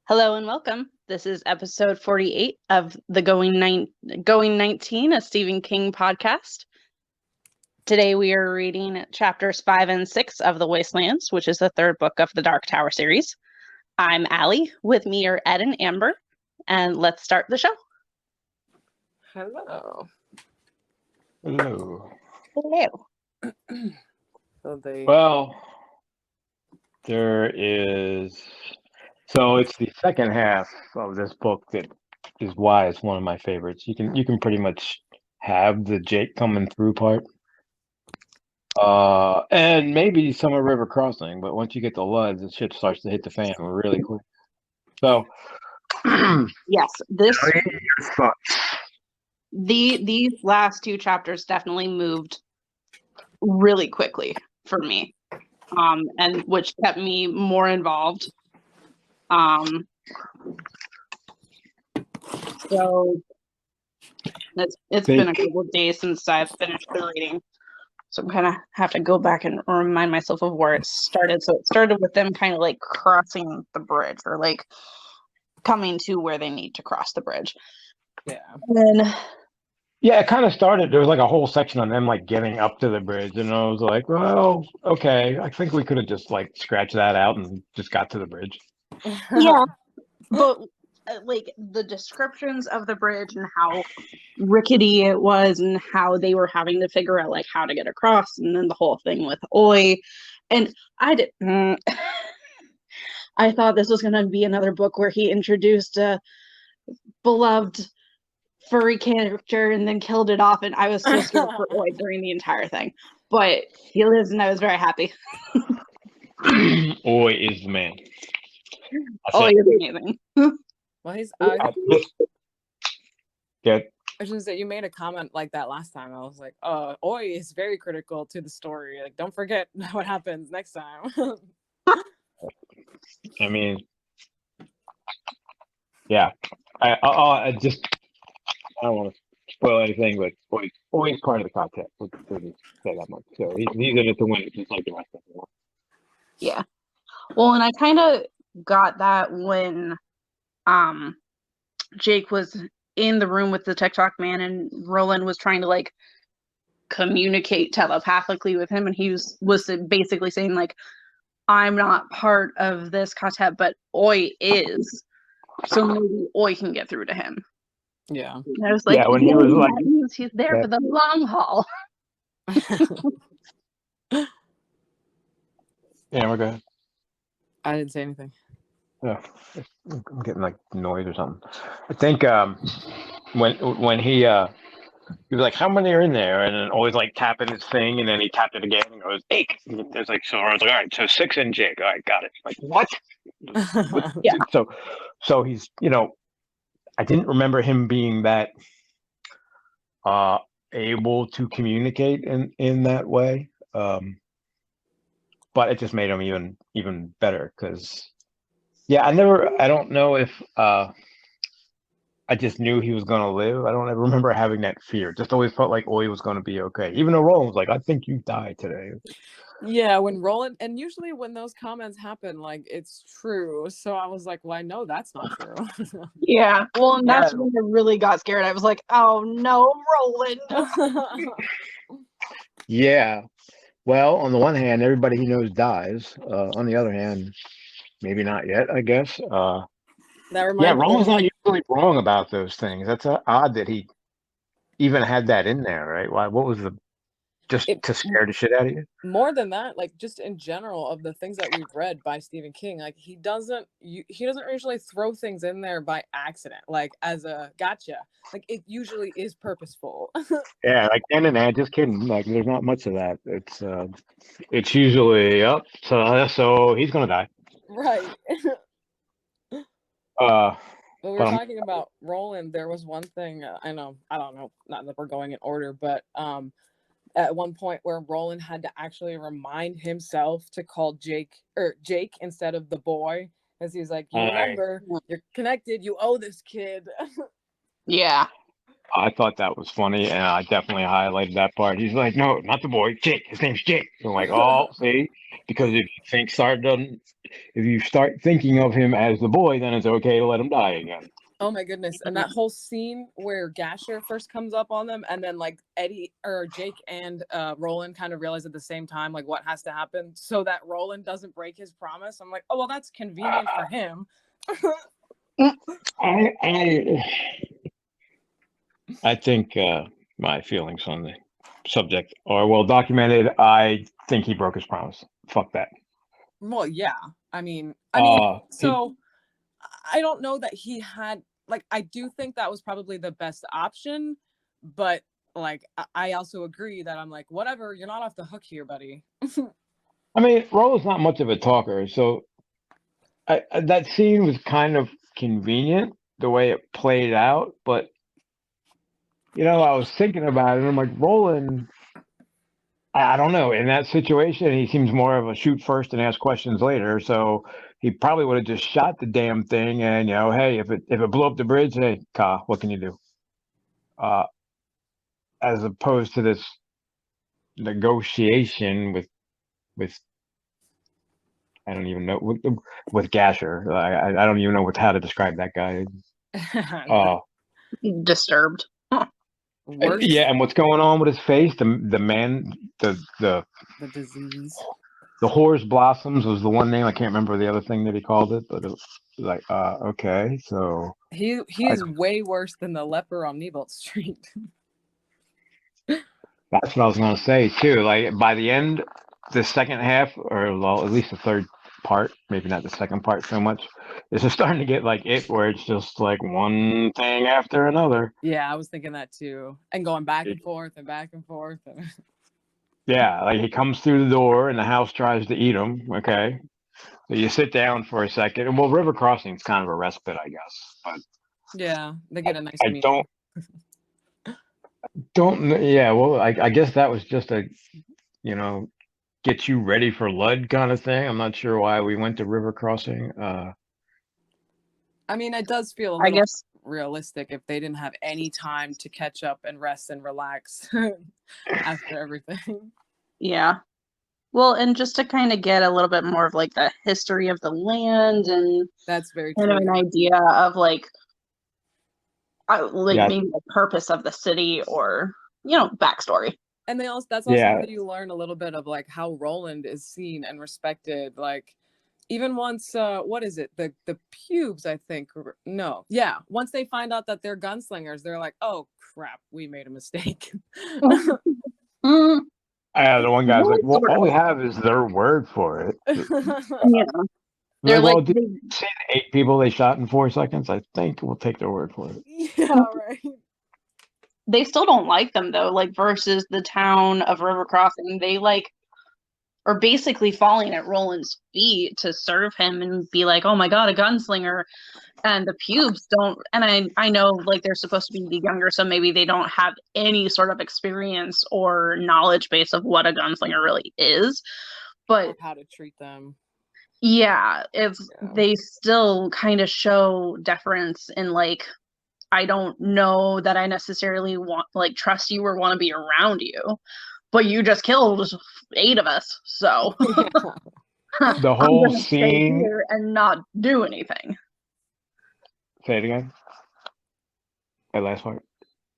Hello and welcome. This is episode 48 of the Going 19, a Stephen King podcast. Today we are reading chapters 5 and 6 of The Wastelands, which is the third book of the Dark Tower series. I'm Allie. With me are Ed and Amber, and let's start the show. Hello. Hello. Hello. Well, there is. So it's the second half of this book that is why it's one of my favorites. You can pretty much have the Jake coming through part, and maybe Summer River Crossing. But once you get the Luds, the shit starts to hit the fan really quick. So yes, these last two chapters definitely moved really quickly for me, and which kept me more involved. So it's been a couple of days since I've finished the reading, so I'm kind of have to go back and remind myself of where it started. So it started with them kind of like crossing the bridge, or like coming to where they need to cross the bridge. Yeah, it kind of started. There was like a whole section on them like getting up to the bridge, and I was like, well, okay, I think we could have just like scratched that out and just got to the bridge. Yeah, but like the descriptions of the bridge and how rickety it was and how they were having to figure out like how to get across, and then the whole thing with Oi, and I thought this was going to be another book where he introduced a beloved furry character and then killed it off, and I was so scared for Oi during the entire thing, but he lives and I was very happy. Oi is the man. Oi is amazing. Well, he's Good. I was gonna say, you made a comment like that last time. I was like, Oi is very critical to the story. Like, don't forget what happens next time. I mean, yeah. I don't want to spoil anything, but Oi's part of the content. We'll say that much. So he's in it to win it, just like the rest of the world. Yeah. Well, and I kind of got that when Jake was in the room with the TikTok man and Roland was trying to like communicate telepathically with him, and he was basically saying like, I'm not part of this content, but Oi is, so maybe Oi can get through to him. Yeah. And I was like, when he was like, that means he's there for the long haul. Yeah, we're good. I didn't say anything. Yeah, I'm getting like noise or something. I think when he was like, how many are in there? And then always like tapping his thing, and then he tapped it again and goes 8. There's like, so I was like, all right, so 6 in Jake. All right, got it. Like, what? Yeah. So he's, I didn't remember him being that able to communicate in that way. But it just made him even better because, yeah, I don't know if I just knew he was going to live. I don't ever remember having that fear. Just always felt like Oi was going to be okay. Even though Roland was like, I think you died today. Yeah, when Roland, and usually when those comments happen, like, it's true. So I was like, well, I know that's not true. Yeah. Well, and that's when I really got scared. I was like, oh no, Roland. Yeah. Well, on the one hand, everybody he knows dies. On the other hand, maybe not yet, I guess. Roland's not usually wrong about those things. That's odd that he even had that in there, right? Why? What was to scare the shit out of you? More than that, like, just in general of the things that we've read by Stephen King, like, he doesn't usually throw things in there by accident, like as a gotcha. Like, it usually is purposeful. Yeah, like just kidding. Like, there's not much of that. It's usually so he's gonna die. Right. But we're talking about Roland. There was one thing I don't know, not that we're going in order, but at one point where Roland had to actually remind himself to call Jake instead of the boy, because he's like, you remember, you're connected, you owe this kid. Yeah. I thought that was funny, and I definitely highlighted that part. He's like, no, not the boy, Jake. His name's Jake. I'm like, oh, see, because if you think if you start thinking of him as the boy, then it's okay to let him die again. Oh my goodness. And that whole scene where Gasher first comes up on them, and then like Eddie or Jake and Roland kind of realize at the same time like what has to happen so that Roland doesn't break his promise. I'm like, oh well, that's convenient for him. I think my feelings on the subject are well documented. I think he broke his promise. Fuck that. Well, yeah. I mean, so I don't know that he had, like, I do think that was probably the best option, but like, I also agree that I'm like, whatever, you're not off the hook here, buddy. I mean, Roland's not much of a talker, so that scene was kind of convenient the way it played out, but I was thinking about it, and I'm like, Roland, I don't know. In that situation, he seems more of a shoot first and ask questions later. So he probably would have just shot the damn thing, and hey, if it blew up the bridge, hey, Ka, what can you do? As opposed to this negotiation with I don't even know with Gasher. I don't even know how to describe that guy. Disturbed. Yeah, and what's going on with his face? The disease. The Whore's Blossoms was the one name. I can't remember the other thing that he called it, but it was like, okay, so he is way worse than the leper on Nebolt Street. That's what I was gonna say too. Like by the end, the second half, or well, at least the third part, maybe not the second part so much, is just starting to get like it, where it's just like one thing after another. Yeah, I was thinking that too, and going back and forth and back and forth. Yeah, like he comes through the door and the house tries to eat him. Okay, so you sit down for a second, and well, River Crossing is kind of a respite, I guess. But yeah, they get a nice. I don't. Yeah, well, I guess that was just a, get you ready for Lud kind of thing. I'm not sure why we went to River Crossing. I mean, it does feel a little realistic if they didn't have any time to catch up and rest and relax after everything. Yeah. Well, and just to kind of get a little bit more of like the history of the land, and that's very kind true. of an idea of like maybe the purpose of the city, or backstory. And that's also how you learn a little bit of like how Roland is seen and respected. Like even once what is it, the pubes, I think, once they find out that they're gunslingers, they're like, oh crap, we made a mistake. The one guy's like, well, all we have is their word for it. Yeah. They're like, did you see the 8 people they shot in 4 seconds? I think we'll take their word for it. Yeah, right. They still don't like them though, like versus the town of River Crossing. They are basically falling at Roland's feet to serve him and be like, oh my god, a gunslinger. And the pubes don't, and I know like they're supposed to be the younger, so maybe they don't have any sort of experience or knowledge base of what a gunslinger really is, but or how to treat them. Yeah, they still kind of show deference in like, I don't know that I necessarily trust you or want to be around you, but you just killed 8 of us, so the whole scene stay here and not do anything. Say it again. That last part.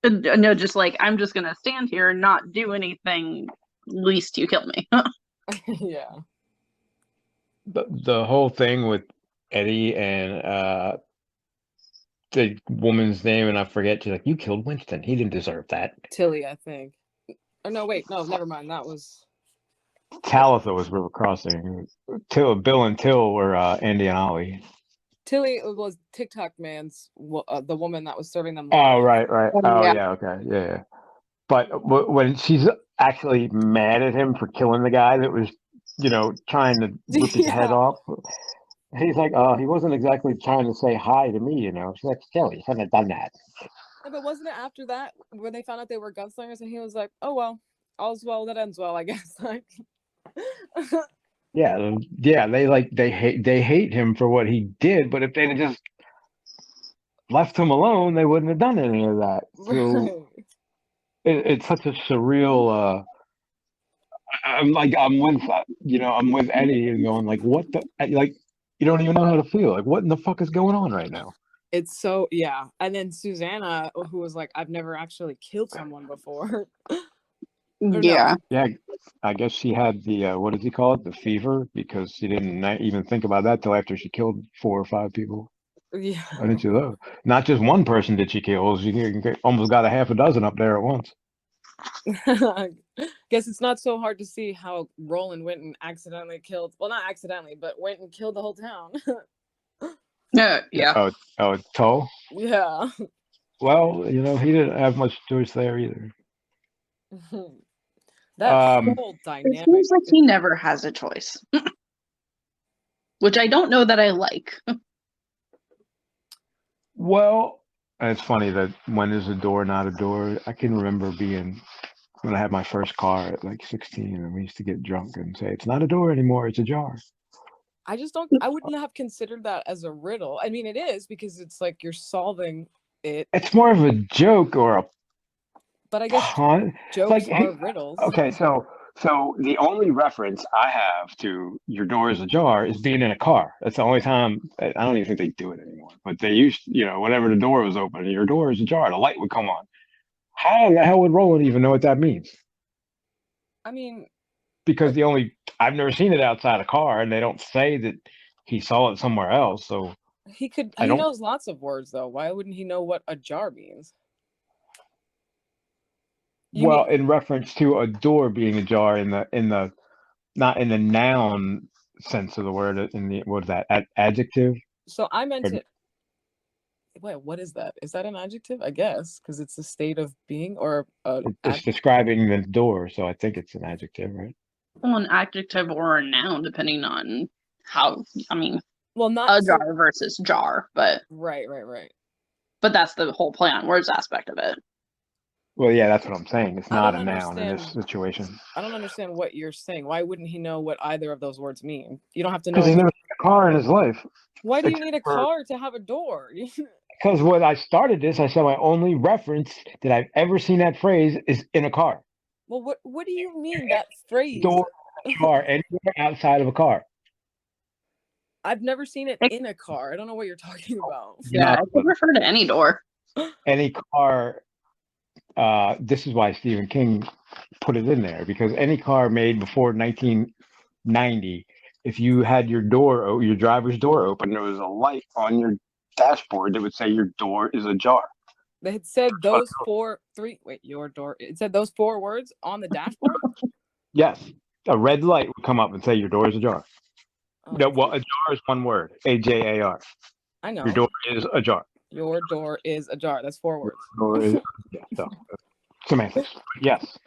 No, just like, I'm just gonna stand here and not do anything, least you kill me. Yeah. The whole thing with Eddie and the woman's name, and I forget, she's like, you killed Winston. He didn't deserve that. Tilly, I think. Oh no, wait, no, never mind. That was Talitha was River Crossing. Bill and Till were Andy and Ollie. Tilly was TikTok man's the woman that was serving them. Oh, right. Oh, yeah, okay, yeah. But when she's actually mad at him for killing the guy that was, trying to rip his head off, he's like, he wasn't exactly trying to say hi to me, She's like, Tilly, you shouldn't have done that. Yeah, but wasn't it after that when they found out they were gunslingers, and he was like, oh well, all's well that ends well, I guess. Like Yeah, they hate him for what he did, but if they'd have just left him alone, they wouldn't have done any of that. So it's such a surreal. I'm with Eddie and going like, what the, like, you don't even know how to feel. Like, what in the fuck is going on right now? It's so, yeah. And then Susanna, who was like, I've never actually killed someone before. Yeah. Yeah, I guess she had the what does he call it? The fever, because she didn't even think about that till after she killed 4 or 5 people. Yeah. I didn't see that. Not just one person did she kill. She almost got a half a dozen up there at once. Guess it's not so hard to see how Roland went and accidentally killed. Well, not accidentally, but went and killed the whole town. Yeah. Oh, Toll? Yeah. Well, he didn't have much choice there either. That whole It dynamic. seems like he never has a choice. Which I don't know that I like. Well, it's funny that when is a door not a door? I can remember when I had my first car at like 16, and we used to get drunk and say, it's not a door anymore, it's a jar. I wouldn't have considered that as a riddle. I mean, it is, because it's like you're solving it. It's more of a joke or a But I guess pun. jokes are riddles. Okay, so the only reference I have to your door is ajar is being in a car. That's the only time. I don't even think they do it anymore. But they used, whenever the door was open, your door is ajar, the light would come on. How the hell would Roland even know what that means? I mean, Because I've never seen it outside a car, and they don't say that he saw it somewhere else. So he knows lots of words, though. Why wouldn't he know what a jar means? In reference to a door being ajar not in the noun sense of the word, in the, what is that, adjective? So I meant it. Wait, what is that? Is that an adjective? I guess, because it's a state of being, or it's describing the door, so I think it's an adjective, right? Well, an adjective or a noun, depending on how. I mean, well, not ajar versus jar, but right. But that's the whole play on words aspect of it. Well, yeah, that's what I'm saying. It's not a noun in this situation. I don't understand what you're saying. Why wouldn't he know what either of those words mean? You don't have to know. Because he's never seen a car in his life. Why do you need a car to have a door? Because when I started this, I said my only reference that I've ever seen that phrase is in a car. Well, what do you mean that phrase? Door, car, anywhere outside of a car. I've never seen it in a car. I don't know what you're talking about. Yeah, I could refer to any door. Any car. This is why Stephen King put it in there, because any car made before 1990, if you had your driver's door open, there was a light on your dashboard that would say your door is ajar. They had said those your door. It said those 4 words on the dashboard? Yes. A red light would come up and say your door is ajar. Oh, No, well, ajar is one word. AJAR. I know. Your door is ajar. Your door is ajar. That's 4 words. Semantics. Yes.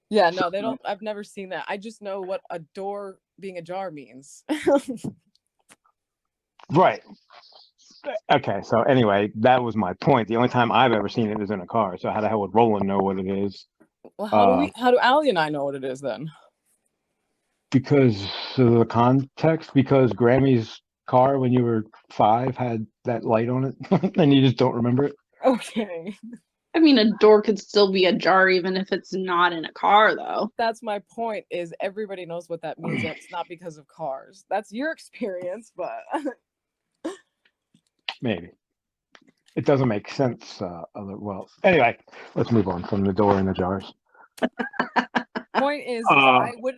Yeah, no, they don't. I've never seen that. I just know what a door being ajar means. Right. Okay, so anyway, that was my point. The only time I've ever seen it is in a car. So how the hell would Roland know what it is? Well, how do Allie and I know what it is then? Because of the context, because Grammy's car when you were 5 had that light on it, and you just don't remember it. Okay. I mean, a door could still be ajar even if it's not in a car, though. That's my point, is everybody knows what that means. It's not because of cars. That's your experience, but... Maybe. It doesn't make sense. Well, anyway, let's move on from the door and the jars. Point is I would...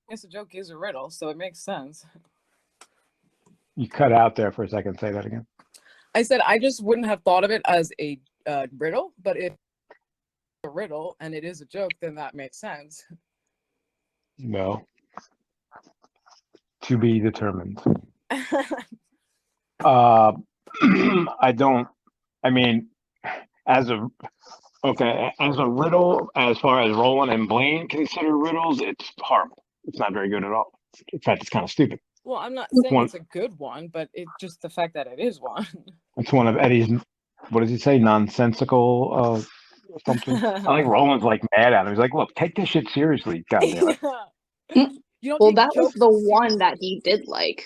It's a joke is a riddle, so it makes sense. You cut out there for a second. Say that again. I said I just wouldn't have thought of it as a riddle, but if it's a riddle and it is a joke, then that makes sense. No. To be determined. I don't. I mean, as a riddle, as far as Roland and Blaine consider riddles, it's horrible. It's not very good at all. In fact, it's kind of stupid. Well, I'm not saying it's a good one, but it's just the fact that it is one. It's one of Eddie's, what does he say, nonsensical something? I think Roland's like mad at him. He's like, look, take this shit seriously, goddamn it. Well, that was the one that he did like.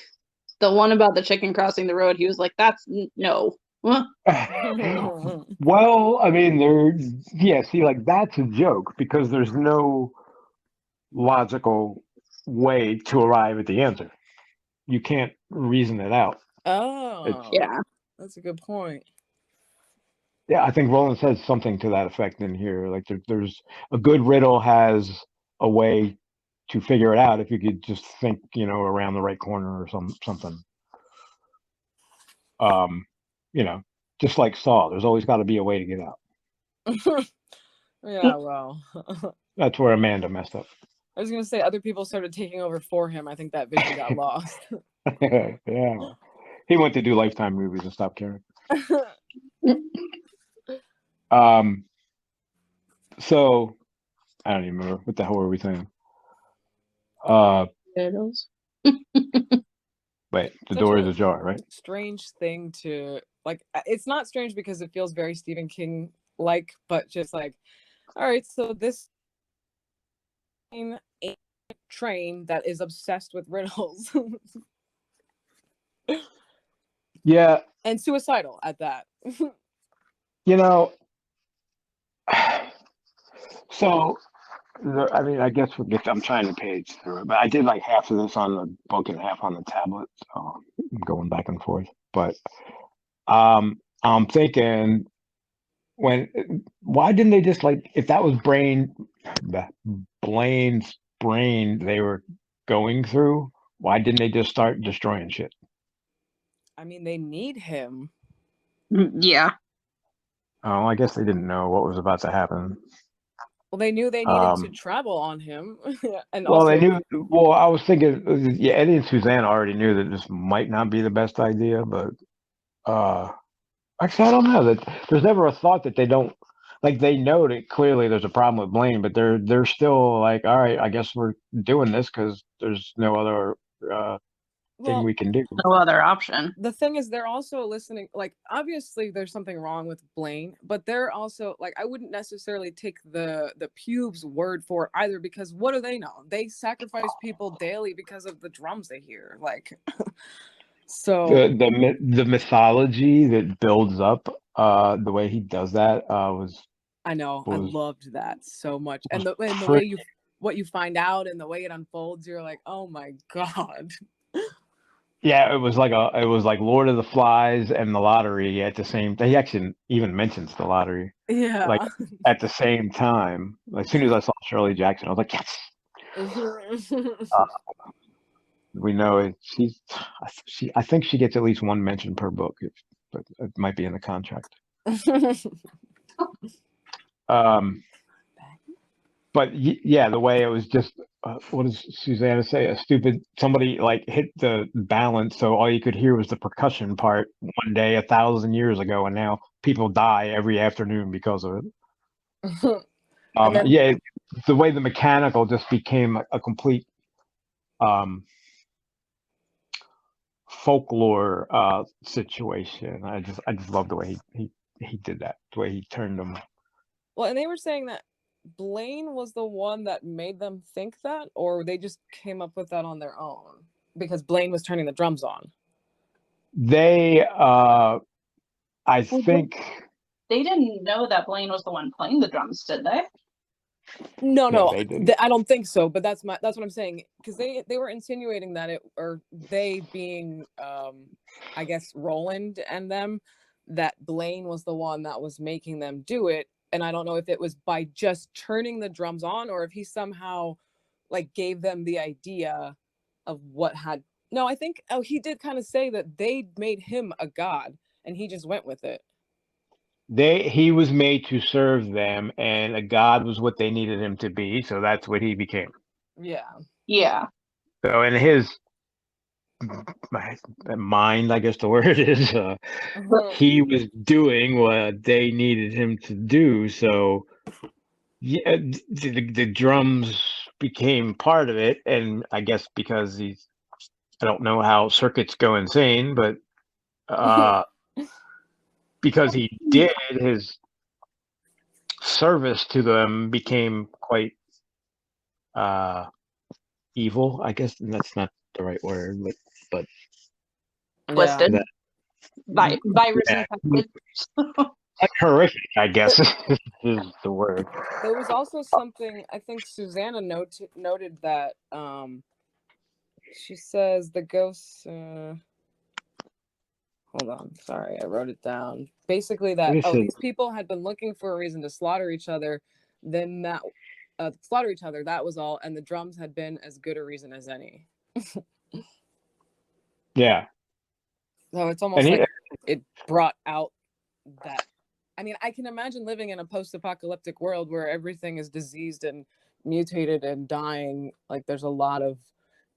The one about the chicken crossing the road, he was like, that's no. Well, I mean, like that's a joke because there's no logical way to arrive at the answer. you can't reason it out. Oh, Yeah. that's a good point. Yeah, I think Roland says something to that effect in here. Like there's a good riddle has a way to figure it out if you could just think, around the right corner or something. Just like Saw, there's always got to be a way to get out. Yeah, well. That's where Amanda messed up. I was gonna say other people started taking over for him. I think that vision got lost. Yeah. He went to do Lifetime movies and stopped caring. So I don't even remember what the hell were we saying. Riddles. Wait, the door is ajar, right? Strange thing to like. It's not strange because it feels very Stephen King like, but just like, all right, so this train that is obsessed with riddles. Yeah. And suicidal at that. So I guess I'm trying to page through it, but I did like half of this on the book and half on the tablet, so I'm going back and forth. But I'm thinking, why didn't they just, like, if that was Blaine's brain they were going through, why didn't they just start destroying shit? I mean, they need him. Yeah. Oh, I guess they didn't know what was about to happen. Well, they knew they needed to travel on him. And well, also, they knew. Well, I was thinking, yeah, Eddie and Suzanne already knew that this might not be the best idea, but actually, I don't know that there's never a thought that they don't, like, they know that clearly there's a problem with Blaine, but they're still like, all right, I guess we're doing this because there's no other thing we can do. No other option. The thing is, they're also listening. Like, obviously, there's something wrong with Blaine, but they're also like, I wouldn't necessarily take the pubes word for it either, because what do they know? They sacrifice people daily because of the drums they hear. Like, so the mythology that builds up the way he does that was. I know, I loved that so much, and the way what you find out and the way it unfolds, you're like, oh my god. Yeah, it was like Lord of the Flies and the lottery at the same. He actually even mentions the lottery. Yeah. Like at the same time. As soon as I saw Shirley Jackson, I was like, yes. We know it. I think she gets at least one mention per book, but it might be in the contract. But yeah, the way it was just, what does Susanna say? Somebody like hit the balance, so all you could hear was the percussion part one day 1,000 years ago, and now people die every afternoon because of it. Yeah, the way the mechanical just became a complete folklore situation. I just love the way he did that, the way he turned them. Well, and they were saying that Blaine was the one that made them think that, or they just came up with that on their own because Blaine was turning the drums on. They, I think they didn't know that Blaine was the one playing the drums, did they? No, I don't think so. But that's what I'm saying, because they were insinuating that they being, I guess, Roland and them, that Blaine was the one that was making them do it. And I don't know if it was by just turning the drums on, or if he somehow like gave them the idea of what had. No, I think he did kind of say that they made him a god and he just went with it. He was made to serve them, and a god was what they needed him to be, so that's what he became. Yeah. So in his mind, I guess the word is, he was doing what they needed him to do. So yeah, the drums became part of it, and I guess because I don't know how circuits go insane, but because he did, his service to them became quite evil, I guess. And that's not the right word, but twisted. Virus infected. Like horrific, I guess, is the word. There was also something, I think Susanna noted that She says the ghosts. Hold on, sorry, I wrote it down. Basically, that these people had been looking for a reason to slaughter each other. Then that that was all, and the drums had been as good a reason as any. Yeah. So it's almost like it brought out that. I mean, I can imagine living in a post-apocalyptic world where everything is diseased and mutated and dying. Like there's a lot of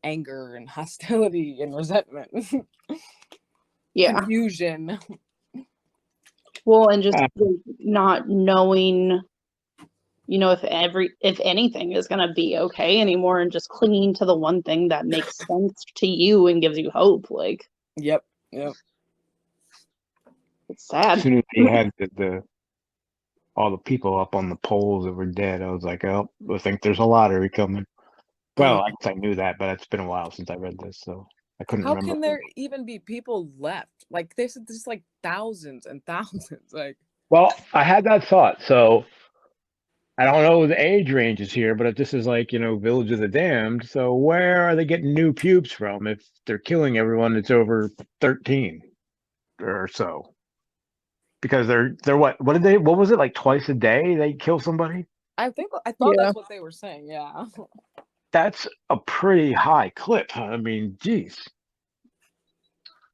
anger and hostility and resentment. Yeah. Confusion. Well, and just not knowing, you know, if anything is going to be okay anymore, and just clinging to the one thing that makes sense to you and gives you hope. Like, yep. It's sad. As soon as he had all the people up on the poles that were dead, I was like, oh, I think there's a lottery coming. Well, I guess I knew that, but it's been a while since I read this, so I couldn't remember. How can there even be people left? Like there's just like thousands and thousands. Like, well, I had that thought. So I don't know the age ranges here, but if this is like, you know, Village of the Damned, so where are they getting new pubes from if they're killing everyone that's over 13 or so? Because they're what was it, like twice a day they kill somebody? I thought that's what they were saying. Yeah. That's a pretty high clip. I mean, geez.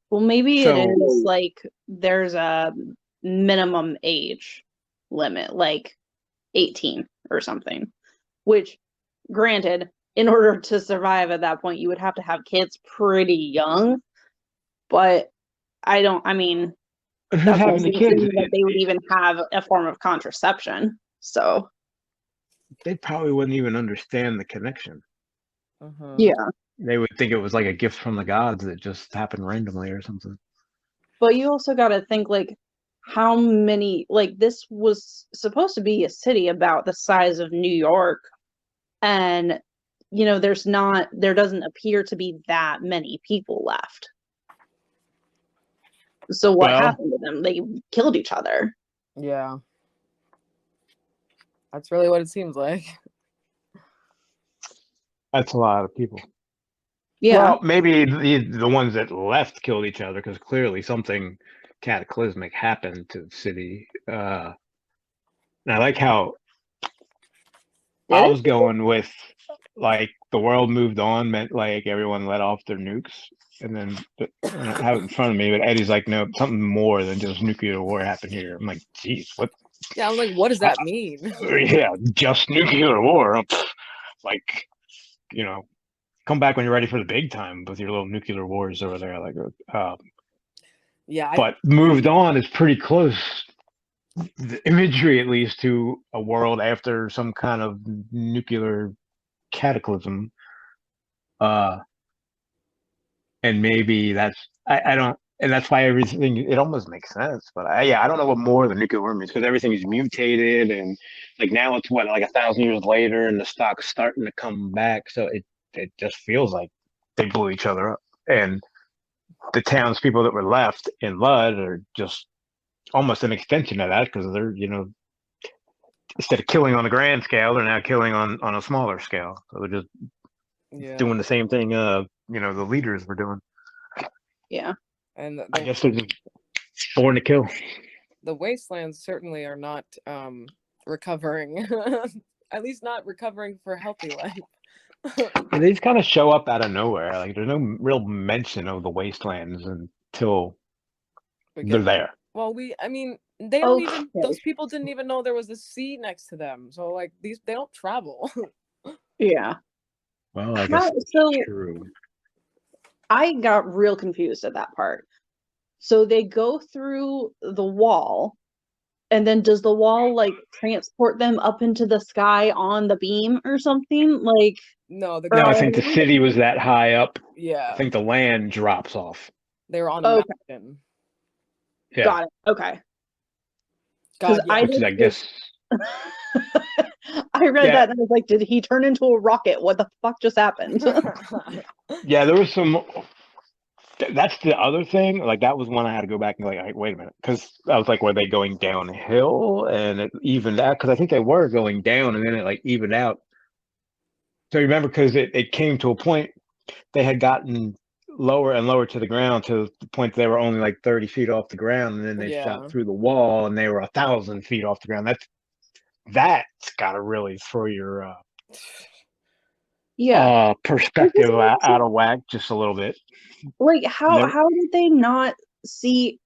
Well, maybe it is like there's a minimum age limit, like 18 or something, which, granted, in order to survive at that point, you would have to have kids pretty young. But I mean, who's having the kids? That they would even have a form of contraception. So they probably wouldn't even understand the connection. Yeah. They would think it was like a gift from the gods that just happened randomly or something. But you also got to think, like, how many, like, this was supposed to be a city about the size of New York, and, you know, there doesn't appear to be that many people left. So what happened to them? They killed each other. Yeah. That's really what it seems like. That's a lot of people. Yeah. Well, maybe the ones that left killed each other because clearly something cataclysmic happened to the city. And I like how I was going with, like, the world moved on meant like everyone let off their nukes. And then I have it in front of me, but Eddie's like, no, something more than just nuclear war happened here. I'm like, geez, what? Yeah, I'm like, what does that mean? Yeah, just nuclear war. Like, you know, come back when you're ready for the big time with your little nuclear wars over there. Like, yeah. But moved on is pretty close, the imagery at least, to a world after some kind of nuclear cataclysm. And maybe that's I don't, and that's why everything, it almost makes sense. But I don't know what more the nuclear war means, because everything is mutated, and like now it's what, like 1,000 years later, and the stock's starting to come back. So it just feels like they blew each other up, and the townspeople that were left in Lud are just almost an extension of that, because they're, you know, instead of killing on a grand scale, they're now killing on a smaller scale. So they're just doing the same thing, you know, the leaders were doing. Yeah. And I guess they're just born to kill. The Wastelands certainly are not recovering, at least not recovering for healthy life. They just kind of show up out of nowhere. Like, there's no real mention of the Wastelands until they're there. Well, I mean, they don't even, those people didn't even know there was a sea next to them. So, like, they don't travel. Yeah. Well, I guess that's true. I got real confused at that part. So they go through the wall, and then does the wall, like, transport them up into the sky on the beam or something? Like, no, I think the city was that high up. Yeah. I think the land drops off. They were on a mountain. Yeah. Got it. Okay. Because I guess I read that and I was like, did he turn into a rocket? What the fuck just happened? Yeah, there was some. That's the other thing. Like, that was one I had to go back and be like, wait a minute, because I was like, were they going downhill and it evened out? Because I think they were going down and then it like evened out. So remember, because it came to a point they had gotten lower and lower to the ground to the point they were only like 30 feet off the ground, and then they shot through the wall and they were 1,000 feet off the ground. That's got to really throw your perspective out of whack just a little bit. Like, how did they not see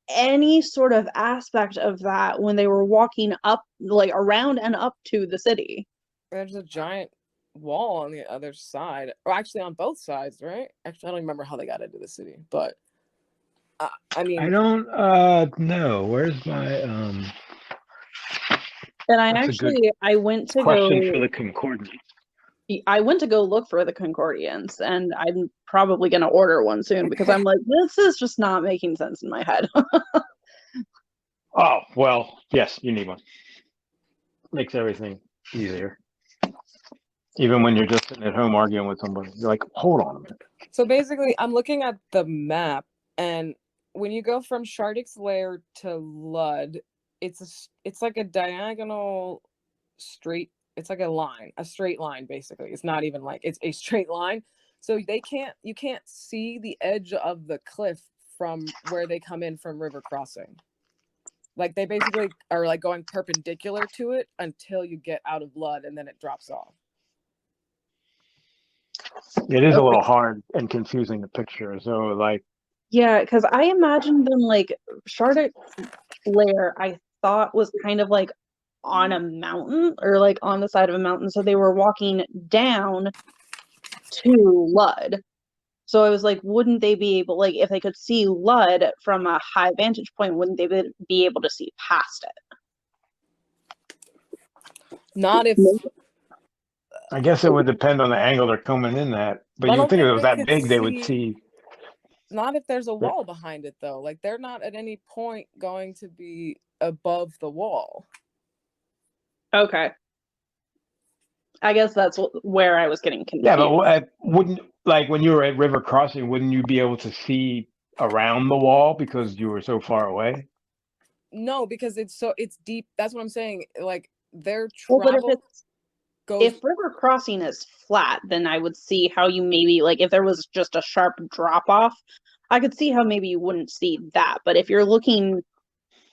any sort of aspect of that when they were walking up, like around and up to the city? There's a giant wall on the other side, or actually on both sides, right? Actually, I don't remember how they got into the city, but I mean, I don't know. Where's my And I went to question for the concordance. I went to go look for the concordance, and I'm probably going to order one soon because I'm like, this is just not making sense in my head. Oh, well, yes, you need one. Makes everything easier. Even when you're just sitting at home arguing with somebody, you're like, hold on a minute. So basically, I'm looking at the map, and when you go from Shardic's Lair to Lud, it's like a diagonal straight. It's like a straight line, basically. It's not even like it's a straight line. So you can't see the edge of the cliff from where they come in from River Crossing. Like they basically are like going perpendicular to it until you get out of Lud, and then it drops off. It is a little hard and confusing to picture. So like, yeah, because I imagined them like Shardic's Lair, I thought was kind of like on a mountain or like on the side of a mountain. So they were walking down to Lud. So I was like, wouldn't they be able, like, if they could see Lud from a high vantage point, wouldn't they be able to see past it? Not if. I guess it would depend on the angle they're coming in at. But you think if it was that big, they would see. Not if there's a wall behind it, though. Like, they're not at any point going to be above the wall. Okay. I guess that's where I was getting confused. Yeah, but wouldn't, like, when you were at River Crossing, wouldn't you be able to see around the wall because you were so far away? No, because it's deep. That's what I'm saying. Like, their travel if River Crossing is flat, then I would see how you maybe, like, if there was just a sharp drop off, I could see how maybe you wouldn't see that. But if you're looking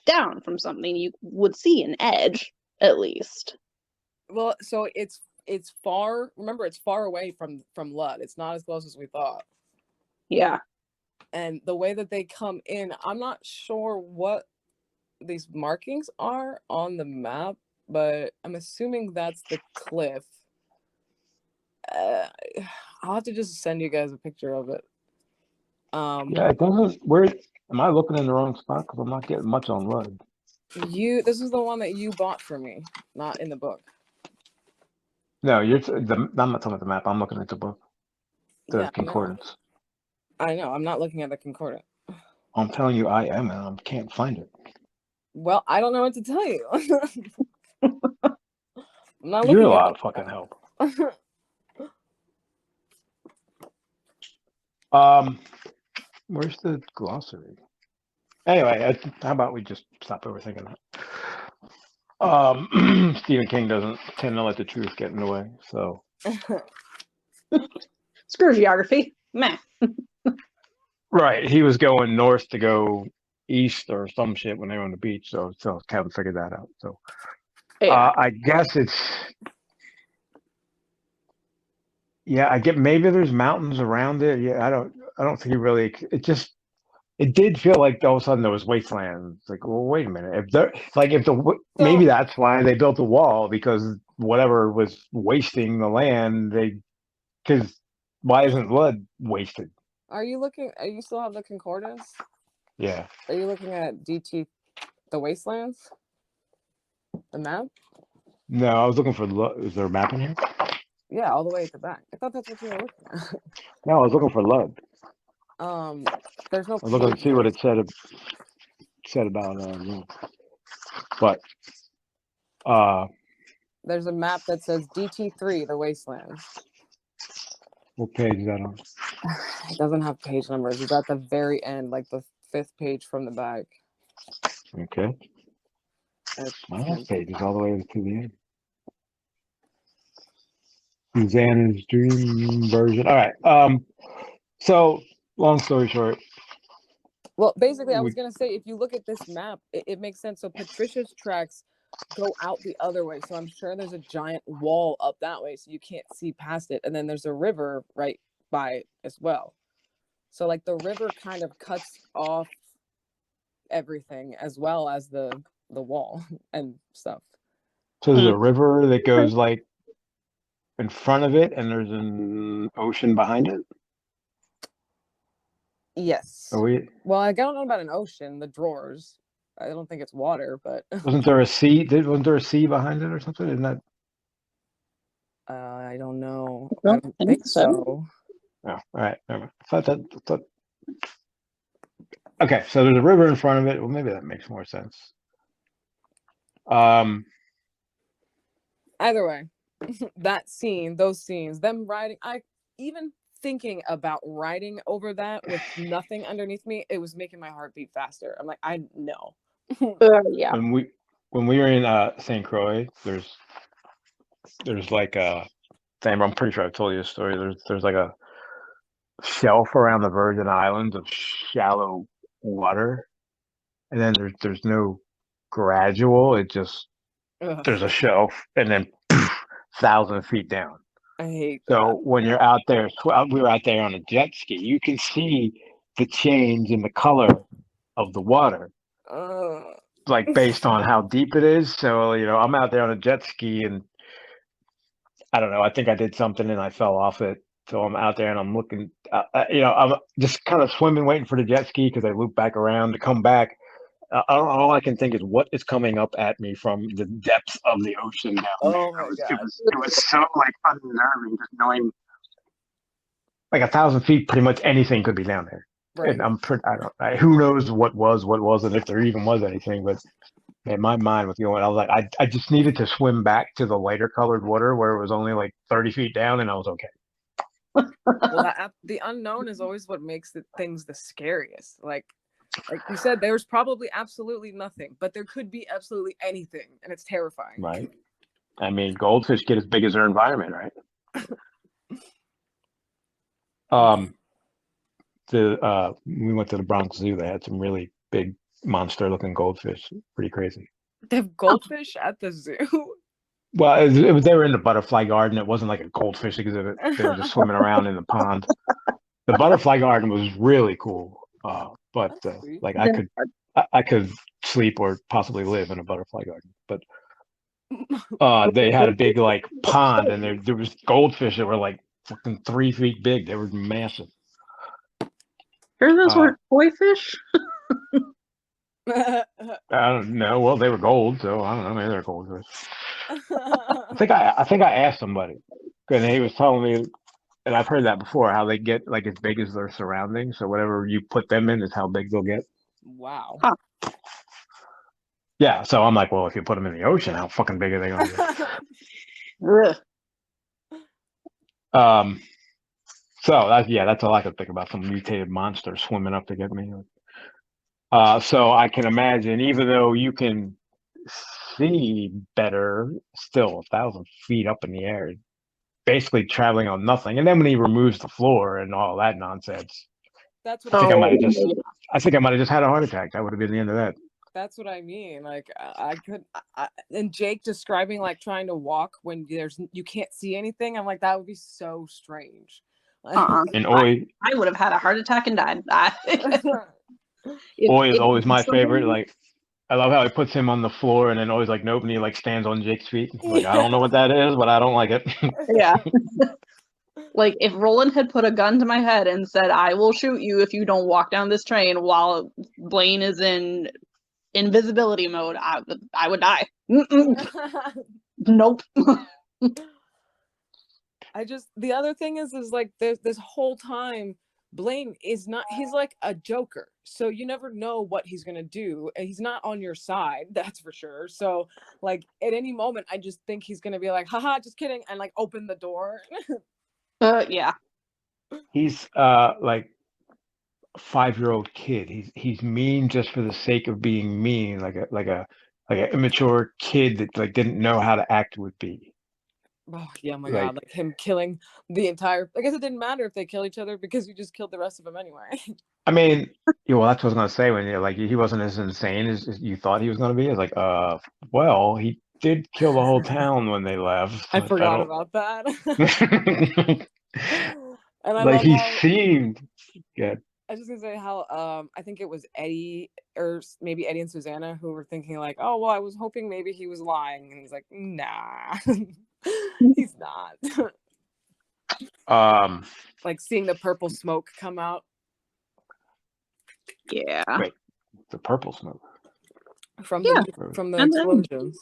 down from something, you would see an edge at least. Well, so it's far. Remember, it's far away from Lud. It's not as close as we thought. Yeah. And the way that they come in, I'm not sure what these markings are on the map, but I'm assuming that's the cliff. I'll have to just send you guys a picture of it. Yeah, it doesn't. Where am I looking in the wrong spot? Because I'm not getting much on Lud. This is the one that you bought for me, not in the book. No, I'm not talking about the map. I'm looking at the book. The concordance. I know. I'm not looking at the concordance. I'm telling you, I am, and I can't find it. Well, I don't know what to tell you. I'm not You're a lot of fucking help. Where's the glossary? Anyway, how about we just stop overthinking that? Stephen King doesn't tend to let the truth get in the way, so. Screw geography. Meh. Right, he was going north to go east or some shit when they were on the beach, so haven't figured that out. So, yeah. I guess it's. Yeah, I get maybe there's mountains around it. Yeah, I don't think it really. It did feel like all of a sudden there was Wastelands. It's like, well, wait a minute. Maybe that's why they built the wall, because whatever was wasting the land, because why isn't Lud wasted? Are you still have the concordance? Yeah. Are you looking at DT, the Wastelands? The map? No, I was looking for Lud. Is there a map in here? Yeah, all the way at the back. I thought that's what you were looking at. No, I was looking for Lud. There's no. I was looking to see what it said about but there's a map that says DT3, the Wastelands. What page is that on? It doesn't have page numbers. It's at the very end, like the 5th page from the back. Okay. My last page is all the way to the end. Susanna's dream version. All right. So long story short. Well, basically, I was gonna say, if you look at this map, it makes sense. So Patricia's tracks go out the other way, so I'm sure there's a giant wall up that way, so you can't see past it. And then there's a river right by it as well. So like the river kind of cuts off everything as well as the wall and stuff. So there's a river that goes like in front of it, and there's an ocean behind it. Yes. Well, I don't know about an ocean. The drawers. I don't think it's water, but wasn't there a sea? Wasn't there a sea behind it or something? Isn't that? I don't know. I don't think so. Oh, all right. Never mind. I thought. Okay, so there's a river in front of it. Well, maybe that makes more sense. Either way, that scene, those scenes, them riding, even thinking about riding over that with nothing underneath me, it was making my heart beat faster. I'm like, I know. Yeah. When we were in St. Croix, there's like I'm pretty sure I've told you this story. There's like a shelf around the Virgin Islands of shallow water, and then there's no gradual. It just there's a shelf, and then 1,000 feet down. I hate that. So when you're out there, we were out there on a jet ski. You can see the change in the color of the water, like based on how deep it is. So I'm out there on a jet ski, and I don't know. I think I did something and I fell off it. So I'm out there and I'm looking. I'm just kind of swimming, waiting for the jet ski because I loop back around to come back. All I can think is what is coming up at me from the depths of the ocean down there. My God. It was so like unnerving, just knowing like 1,000 feet, pretty much anything could be down there. Right. And who knows what wasn't, if there even was anything, but man, my mind was going. I was like, I just needed to swim back to the lighter colored water where it was only like 30 feet down, and I was okay. Well, the unknown is always what makes things the scariest. Like you said, there's probably absolutely nothing, but there could be absolutely anything, and it's terrifying. Right. I mean, goldfish get as big as their environment, right? We went to the Bronx Zoo. They had some really big monster-looking goldfish. Pretty crazy. They have goldfish at the zoo? Well, they were in the butterfly garden. It wasn't like a goldfish exhibit. They were just swimming around in the pond. The butterfly garden was really cool. But like I could sleep or possibly live in a butterfly garden. But they had a big like pond, and there was goldfish that were like fucking 3 feet big. They were massive. Sure, those weren't koi fish. I don't know. Well, they were gold, so I don't know. Maybe they're goldfish. I think I asked somebody, and he was telling me, and I've heard that before, how they get like as big as their surroundings. So whatever you put them in is how big they'll get. Wow. Huh. Yeah. So I'm like, well, if you put them in the ocean, how fucking big are they going to get? So that's all I could think about. Some mutated monster swimming up to get me. So I can imagine, even though you can see better, still 1,000 feet up in the air, basically traveling on nothing. And then when he removes the floor and all that nonsense, that's what I think I might have just had a heart attack. That would have been the end of that. That's what I mean. Like and Jake describing like trying to walk when you can't see anything. I'm like, that would be so strange. And I would have had a heart attack and died. Oi is always my favorite. Like, I love how he puts him on the floor, and then always like nobody like stands on Jake's feet. Like, I don't know what that is, but I don't like it. Yeah. Like if Roland had put a gun to my head and said, "I will shoot you if you don't walk down this train," while Blaine is in invisibility mode, I would die. Nope. The other thing is like this whole time Blaine is not, he's like a joker, so you never know what he's gonna do, and he's not on your side, that's for sure. So like at any moment I just think he's gonna be like, haha, just kidding, and like open the door. Yeah, he's like a 5-year-old kid. He's mean just for the sake of being mean, like an immature kid that like didn't know how to act would be. Oh yeah, my Like, God! Like him killing the entire. I guess it didn't matter if they kill each other because you just killed the rest of them anyway. I mean, yeah, well, that's what I was gonna say when you're like he wasn't as insane as you thought he was gonna be. It's like, well, he did kill the whole town when they left. I But I forgot don't. about that. And I Like love he how seemed. Yeah. I was just gonna say how I think it was Eddie or maybe Eddie and Susanna who were thinking like, oh well, I was hoping maybe he was lying, and he's like, nah, he's not. Like seeing the purple smoke come out. Yeah. Wait, the purple smoke from Yeah. the And then- explosions.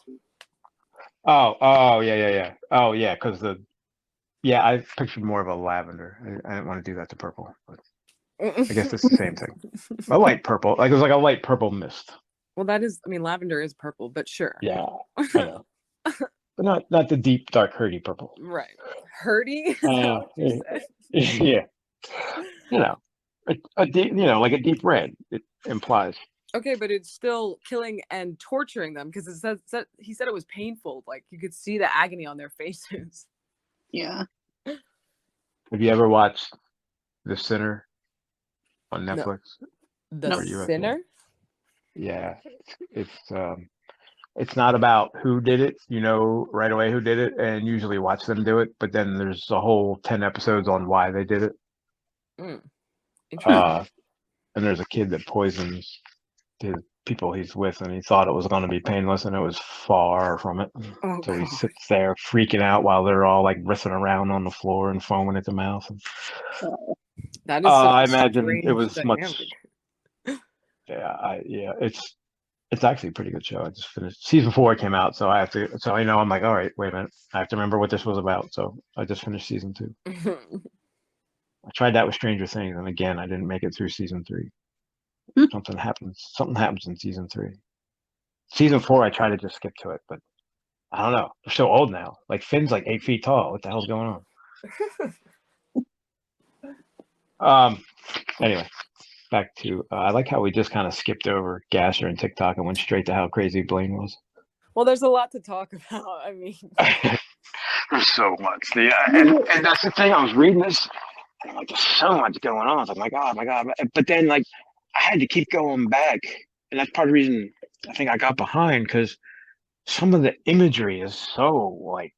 Oh, yeah. Oh, yeah, because I pictured more of a lavender. I didn't want to do that to purple, but I guess it's the same thing. A light purple, like it was like a light purple mist. Well, that is, I mean, lavender is purple, but sure. Yeah, I know, but not the deep, dark, hurdy purple. Right. Hurdy? Is that what you said? Yeah, a deep, like a deep red. It implies. Okay, but it's still killing and torturing them because he said it was painful. Like you could see the agony on their faces. Yeah. Have you ever watched The Sinner on Netflix? The Sinner? Yeah, it's not about who did it, right away who did it, and usually watch them do it. But then there's a whole 10 episodes on why they did it. Interesting. And there's a kid that poisons the people he's with, and he thought it was going to be painless, and it was far from it. Oh, So he God. sits there freaking out while they're all like writhing around on the floor and foaming at the mouth. And, That is I imagine it was dynamic. much. Yeah, it's actually a pretty good show. I just finished season 4 came out, so I have to. So I'm like, all right, wait a minute, I have to remember what this was about. So I just finished season 2. I tried that with Stranger Things, and again, I didn't make it through season 3. Something happens in season 3. Season 4, I try to just skip to it, but I don't know. They're so old now. Like Finn's like 8 feet tall. What the hell's going on? Anyway, back to I like how we just kind of skipped over Gasser and TikTok and went straight to how crazy Blaine was. Well, there's a lot to talk about. I mean, there's so much. And that's the thing. I was reading this, and like, there's so much going on. I was like, my God. But then, like, I had to keep going back, and that's part of the reason I think I got behind, because some of the imagery is so like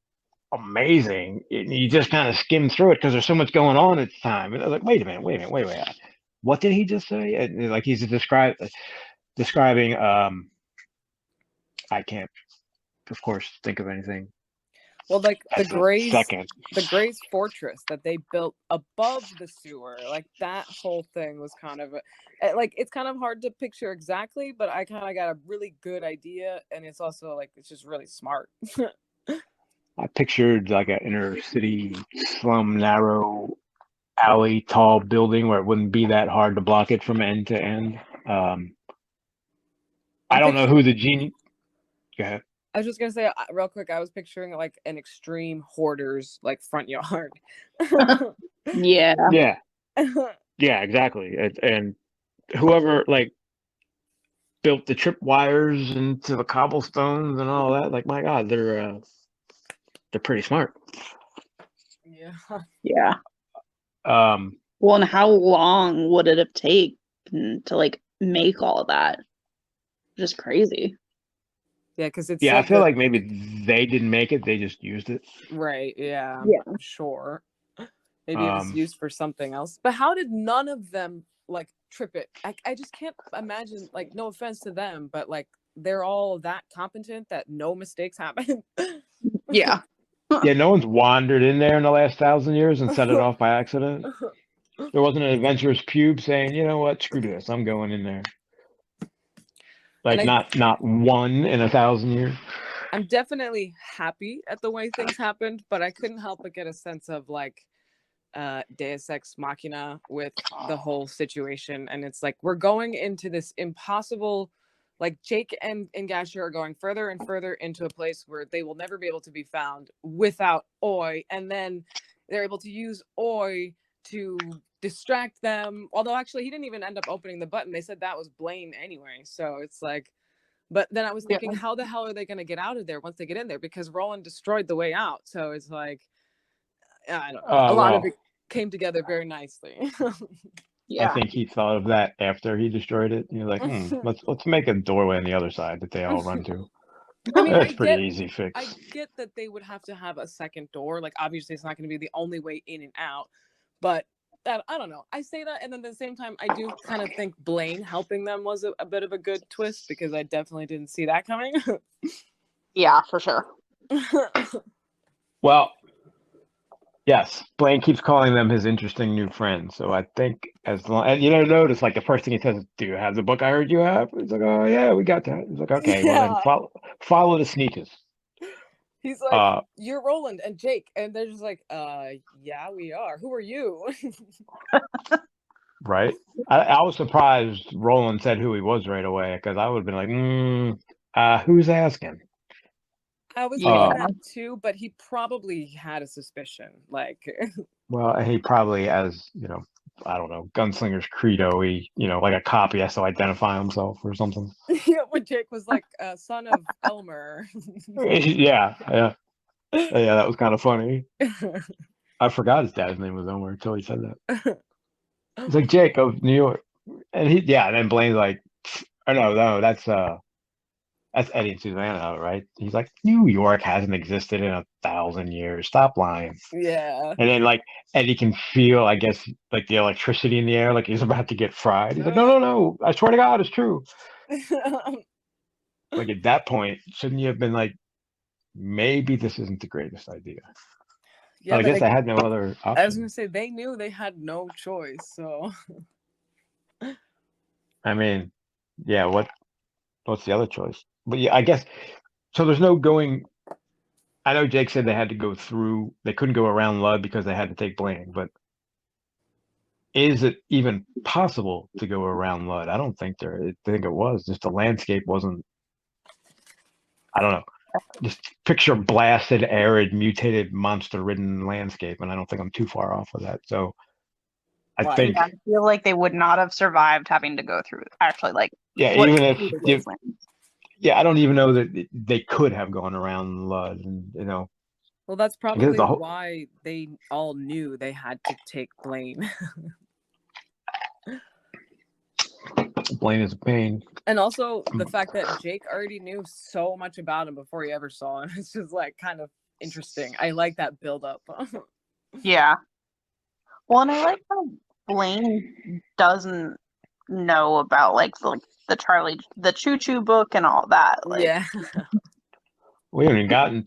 amazing. You just kind of skim through it because there's so much going on at the time. And I was like, wait a minute. What did he just say? And like he's describing. I can't, of course, think of anything. Well, like the Gray's fortress that they built above the sewer, like that whole thing was kind of like, it's kind of hard to picture exactly, but I kind of got a really good idea, and it's also like it's just really smart. I pictured like an inner city slum, narrow alley, tall building where it wouldn't be that hard to block it from end to end. I don't know who the genius. Go ahead. I was just gonna say real quick. I was picturing like an extreme hoarder's like front yard. Yeah. Yeah, exactly. And whoever like built the trip wires into the cobblestones and all that, like, my God, they're pretty smart. Yeah. Well, and how long would it have taken to like make all of that? Just crazy. Yeah, because it's I feel like maybe they didn't make it; they just used it. Right. Yeah. Yeah. Sure. Maybe it was used for something else. But how did none of them like trip it? I just can't imagine. Like, no offense to them, but like they're all that competent that no mistakes happen. Yeah. Yeah, no one's wandered in there in the last 1,000 years and set it off by accident. There wasn't an adventurous pube saying, "You know what? Screw this. I'm going in there." Like, not one in 1,000 years. I'm definitely happy at the way things happened, but I couldn't help but get a sense of like Deus Ex Machina with the whole situation. And it's like we're going into this impossible, like Jake and Gasher are going further and further into a place where they will never be able to be found without Oi, and then they're able to use Oi to distract them, although actually he didn't even end up opening the button. They said that was Blaine anyway, so it's like But then I was thinking, how the hell are they going to get out of there once they get in there? Because Roland destroyed the way out. So it's like, I don't know. A lot of it came together very nicely. I think he thought of that after he destroyed it. He was like, let's make a doorway on the other side that they all run to. I mean, that's pretty easy fix. I get that they would have to have a second door. Like, obviously, it's not going to be the only way in and out. But I don't know. I say that, and then at the same time, I do kind of think Blaine helping them was a bit of a good twist, because I definitely didn't see that coming. Yeah, for sure. Well, yes, Blaine keeps calling them his interesting new friends. So I think as long, and notice like the first thing he says is, "Do you have the book I heard you have?" He's like, "Oh yeah, we got that." He's like, "Okay, well then follow the sneakers." He's like, "You're Roland and Jake," and they're just like, yeah, we are. Who are you?" Right. I was surprised Roland said who he was right away, because I would have been like, who's asking? I was thinking that too, but he probably had a suspicion. Like, well, he probably, as I don't know, Gunslinger's credo, he, like a cop, he has to identify himself or something. Yeah, when Jake was like, son of Elmer. Yeah, that was kind of funny. I forgot his dad's name was Elmer until he said that. It's like Jake of New York, and then Blaine's like, oh no, that's Eddie and Susanna, right? He's like, New York hasn't existed in 1,000 years. Stop lying. Yeah. And then like Eddie can feel, I guess, like the electricity in the air, like he's about to get fried. He's like, no, I swear to God, it's true. Like at that point, shouldn't you have been like, maybe this isn't the greatest idea? Yeah, I guess they had no other option. I was gonna say they knew they had no choice, so. I mean, yeah, what's the other choice? But yeah, I guess so. There's no going. I know Jake said they had to go through. They couldn't go around Lud because they had to take Blaine. But is it even possible to go around Lud? I don't think I think it was. Just the landscape wasn't. I don't know. Just picture blasted, arid, mutated, monster-ridden landscape, and I don't think I'm too far off of that. So I think I feel like they would not have survived having to go through. Actually, like even if I don't even know that they could have gone around Lud, and Well, that's probably why they all knew they had to take Blaine. Blaine is a pain. And also the fact that Jake already knew so much about him before he ever saw him. It's just like kind of interesting. I like that build up. Yeah. Well, and I like how Blaine doesn't know about like the Choo Choo book and all that. Like, yeah. We haven't even gotten.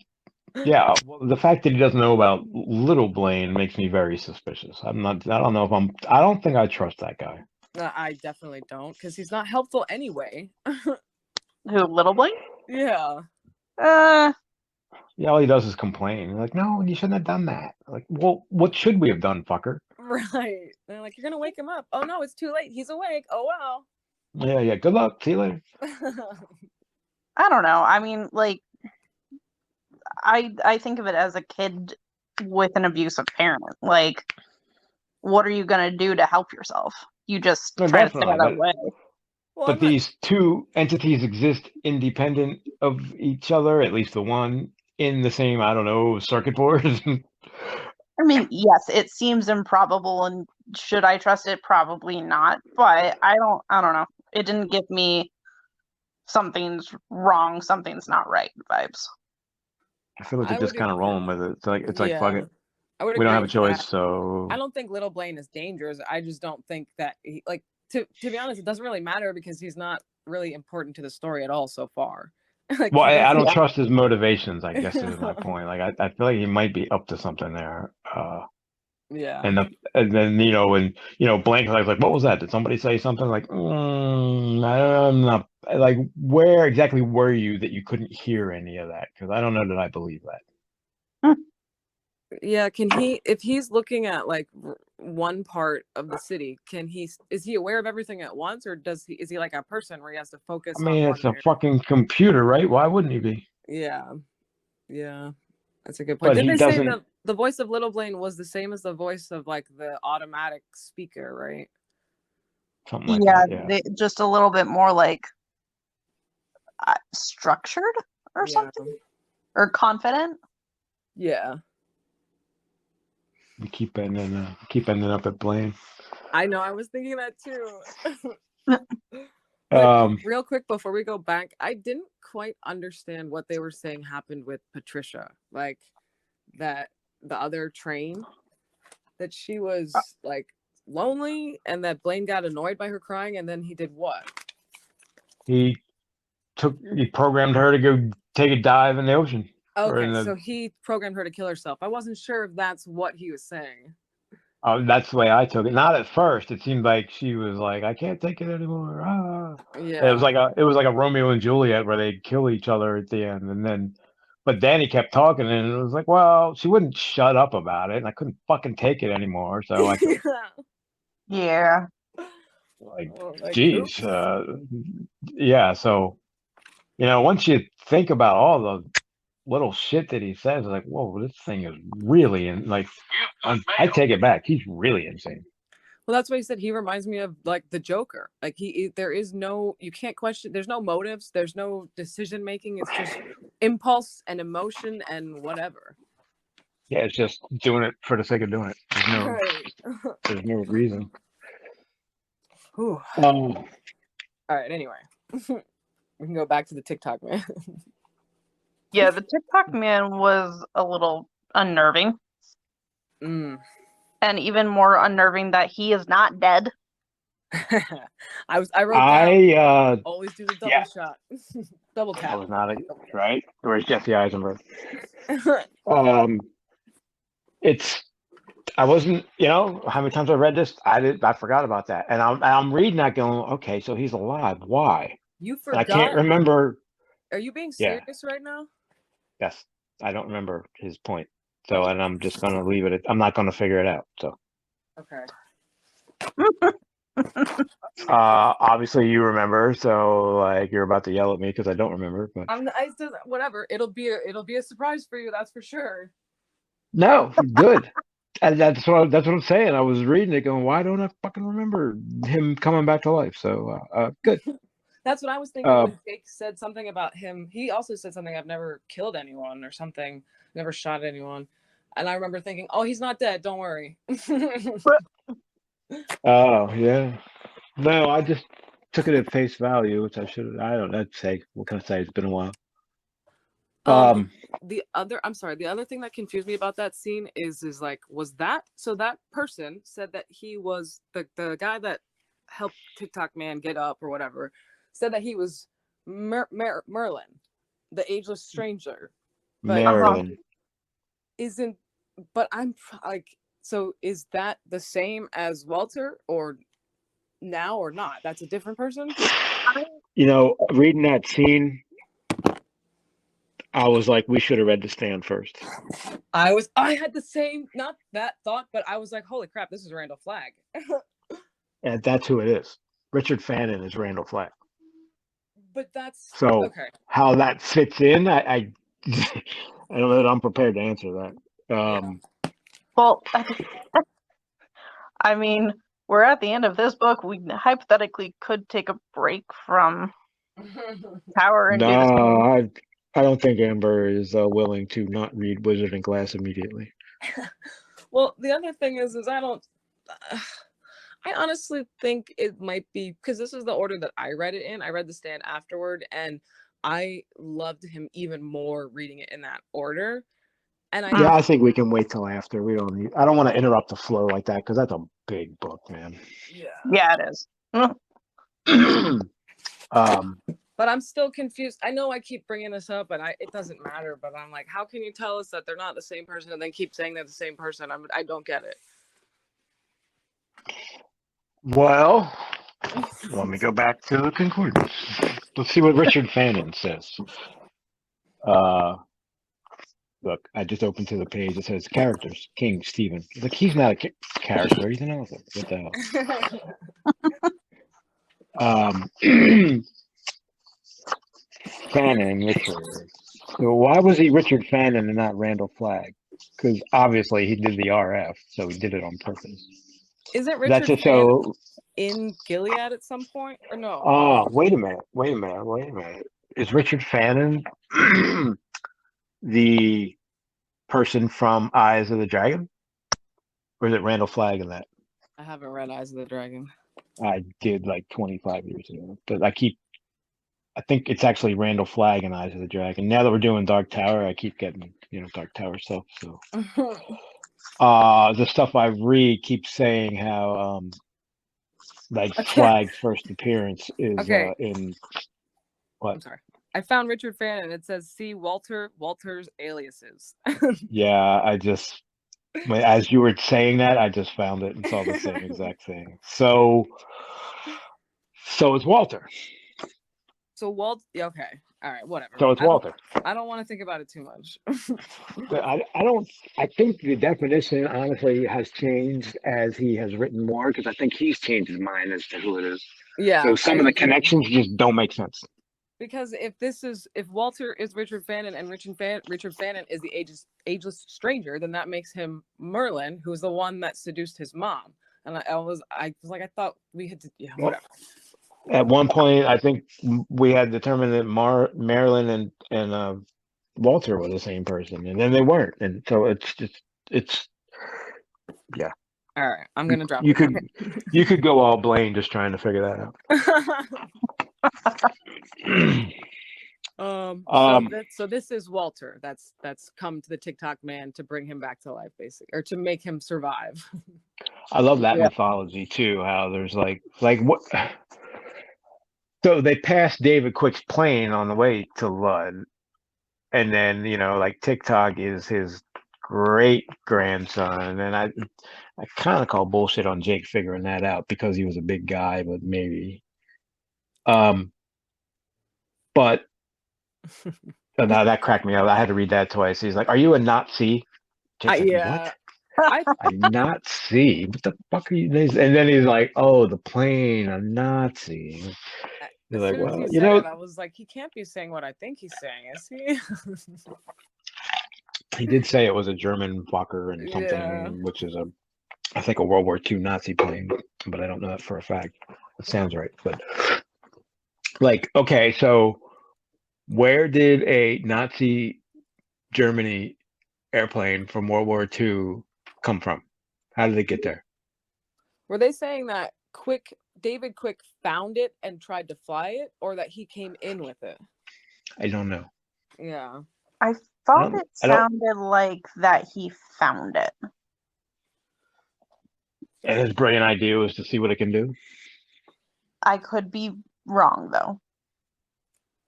Yeah, well, the fact that he doesn't know about Little Blaine makes me very suspicious. I don't know if I don't think I trust that guy. I definitely don't, because he's not helpful anyway. Who, Little Blaine? Yeah. Yeah, all he does is complain. You're like, no, you shouldn't have done that. Like, well, what should we have done, fucker? Right. They're like, you're gonna wake him up. Oh no, it's too late. He's awake. Oh well. Yeah. Good luck. See you later. I don't know. I mean, like, I think of it as a kid with an abusive parent. Like, what are you gonna do to help yourself? You just try to stay out of the way. Well, but these two entities exist independent of each other, at least the one in the same, I don't know, circuit board. I mean, yes, it seems improbable, and should I trust it? Probably not. But I don't know. It didn't give me something's wrong, something's not right vibes. I feel like they're just kind of rolling with it. It's like fuck it. We don't have a choice, so I don't think Little Blaine is dangerous. I just don't think that he, like, to be honest, it doesn't really matter because he's not really important to the story at all so far. Like, well, I don't trust his motivations, I guess is my point. Like I feel like he might be up to something there. Yeah. And then when Blank like what was that? Did somebody say something? Like I'm not like, where exactly were you that you couldn't hear any of that? Because I don't know that I believe that. Yeah, if he's looking at like one part of the city, is he aware of everything at once, or is he like a person where he has to focus? I mean, it's a fucking computer, right? Why wouldn't he be? Yeah, that's a good point. Didn't they say that the voice of Little Blaine was the same as the voice of like the automatic speaker, right? Something like that, yeah. Just a little bit more like structured or something, or confident. Yeah. We keep ending up at Blaine. I know. I was thinking that too. Real quick before we go back, I didn't quite understand what they were saying happened with Patricia. Like that the other train, that she was like lonely, and that Blaine got annoyed by her crying, and then he did what? He programmed her to go take a dive in the ocean. Okay, so he programmed her to kill herself. I wasn't sure if that's what he was saying. That's the way I took it. Not at first. It seemed like she was like, I can't take it anymore. Ah. Yeah. It was like a Romeo and Juliet where they'd kill each other at the end, but then he kept talking, and it was like, well, she wouldn't shut up about it, and I couldn't fucking take it anymore. So I Yeah. Geez. Yeah. So, once you think about all the little shit that he says, like, whoa, this thing is really I take it back. He's really insane. Well, that's what he said. He reminds me of like the Joker. Like you can't question. There's no motives. There's no decision making. It's just impulse and emotion and whatever. Yeah, it's just doing it for the sake of doing it. There's no reason. All right. Anyway, we can go back to the TikTok man. Yeah, the TikTok man was a little unnerving. And even more unnerving that he is not dead. I wrote down, always do the double shot. Double tap. That was not right. Where's Jesse Eisenberg? I wasn't, how many times I read this, I forgot about that. And I'm reading that going, okay, so he's alive. Why? You forgot? I can't remember. Are you being serious right now? Yes. I don't remember his point. So, and I'm just going to leave it. I'm not going to figure it out. So. Okay. Obviously you remember. So like you're about to yell at me because I don't remember. But whatever. It'll be a surprise for you. That's for sure. No, good. And that's what I'm saying. I was reading it going, why don't I fucking remember him coming back to life? So good. That's what I was thinking when Jake said something about him. He also said something, I've never killed anyone or something, never shot anyone. And I remember thinking, oh, he's not dead. Don't worry. Oh, yeah. No, I just took it at face value, which I should. I don't know. I'd say, what can I say? It's been a while. The other thing that confused me about that scene is like, was that, so that person said that he was the guy that helped TikTok man get up or whatever, said that he was Merlin, the ageless stranger. But Merlin. But I'm like, so is that the same as Walter or now or not? That's a different person? Reading that scene, I was like, we should have read The Stand first. I had the same, not that thought, but I was like, holy crap, this is Randall Flagg. And that's who it is. Richard Fannin is Randall Flagg. But that's so okay. How that fits in, I don't know that I'm prepared to answer that. Well, I mean, we're at the end of this book. We hypothetically could take a break from Tower and no, I don't think Amber is willing to not read Wizard and Glass immediately. Well, the other thing is I honestly think it might be because this is the order that I read it in. I read The Stand afterward, and I loved him even more reading it in that order. And I think we can wait till after. I don't want to interrupt the flow like that because that's a big book, man. Yeah, it is. But I'm still confused. I know I keep bringing this up, and it doesn't matter. But I'm like, how can you tell us that they're not the same person and then keep saying they're the same person? I don't get it. Well, let me go back to the concordance. Let's see what Richard Fannin says. Look, I just opened to the page. It says characters. King Stephen. Like he's not a character. He's an author. What the hell? Fannin, Richard. So why was he Richard Fannin and not Randall Flagg? Because obviously he did the RF, so he did it on purpose. Isn't Richard Fannin in Gilead at some point or no? Oh, wait a minute. is Richard Fannin the person from Eyes of the Dragon, or is it Randall Flagg in that? I haven't read Eyes of the Dragon. I did like 25 years ago, but I think it's actually Randall Flagg in Eyes of the Dragon. Now that we're doing Dark Tower, I keep getting Dark Tower stuff. So the stuff I read keeps saying how Flagg's first appearance is in what? I'm sorry. I found Richard Fannin. It says see Walter's aliases. Yeah, as you were saying that, I just found it and saw the same exact thing. So it's Walter. So okay, all right, whatever. So it's Walter. I don't want to think about it too much. I don't. I think the definition honestly has changed as he has written more, because I think he's changed his mind as to who it is. Yeah. So some of the connections just don't make sense. Because if Walter is Richard Fannin and Richard Fannin is the ageless stranger, then that makes him Merlin, who's the one that seduced his mom. And I was like, I thought we had to, whatever. At one point, I think we had determined that Marilyn and Walter were the same person, and then they weren't, and so it's yeah. All right, I'm gonna drop. You could go all Blaine just trying to figure that out. So this is Walter. That's come to the TikTok man to bring him back to life, basically, or to make him survive. I love that mythology too. How there's like what. So they passed David Quick's plane on the way to Lud, and then TikTok is his great grandson, and I kind of call bullshit on Jake figuring that out because he was a big guy, but maybe, but now that cracked me up. I had to read that twice. He's like, "Are you a Nazi?" Yeah. What? A Nazi? What the fuck are you? And then he's like, "Oh, the plane, a Nazi." As like, soon as well, he said it, I was like, he can't be saying what I think he's saying, is he? He did say it was a German Fokker and something, which is I think a World War II Nazi plane, but I don't know that for a fact. It sounds right, but okay, so where did a Nazi Germany airplane from World War II come from? How did it get there? Were they saying that David Quick found it and tried to fly it, or that he came in with it? I don't know. Yeah. I thought it sounded like that he found it. And his brilliant idea was to see what it can do? I could be wrong, though,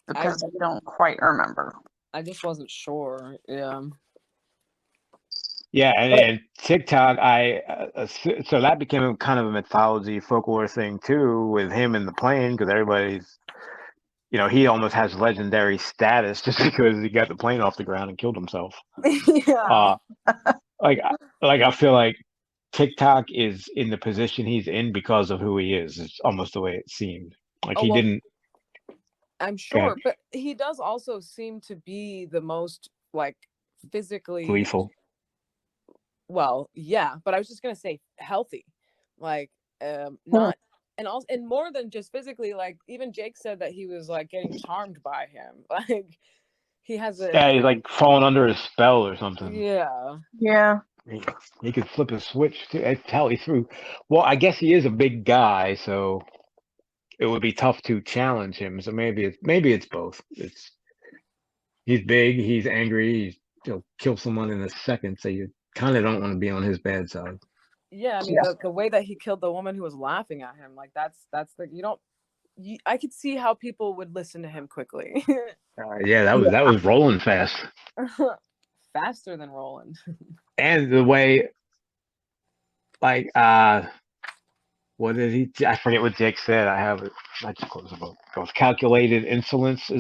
because I don't quite remember. I just wasn't sure. Yeah. Yeah, and TikTok, so that became kind of a mythology folklore thing too, with him in the plane, because everybody's, he almost has legendary status just because he got the plane off the ground and killed himself. Yeah. I feel like TikTok is in the position he's in because of who he is. It's almost the way it seemed. He didn't. I'm sure, but he does also seem to be the most physically lethal. Well, yeah, but I was just gonna say healthy, not, and also, and more than just physically. Even Jake said that he was getting charmed by him. He has he's falling under a spell or something. Yeah. He could flip a switch too. That's how he threw. Well, I guess he is a big guy, so it would be tough to challenge him. So maybe it's both. He's big, he's angry, he'll kill someone in a second. So you kind of don't want to be on his bad side. Yeah, I mean the way that he killed the woman who was laughing at him, that's I could see how people would listen to him quickly. That was rolling fast. Faster than Roland. And the way, what did he? I forget what Jake said. I have it. I just closed the book. It was calculated insolence.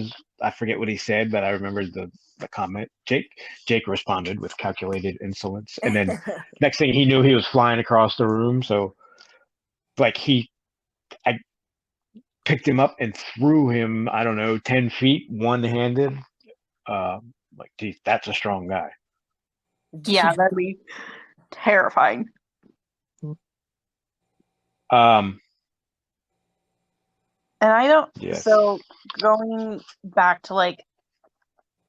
I forget what he said, but I remember the comment. Jake responded with calculated insolence, and then next thing he knew, he was flying across the room. So, I picked him up and threw him. I don't know, 10 feet, one-handed. Geez, that's a strong guy. Yeah, that'd be terrifying. And And I don't. Yes. So going back to like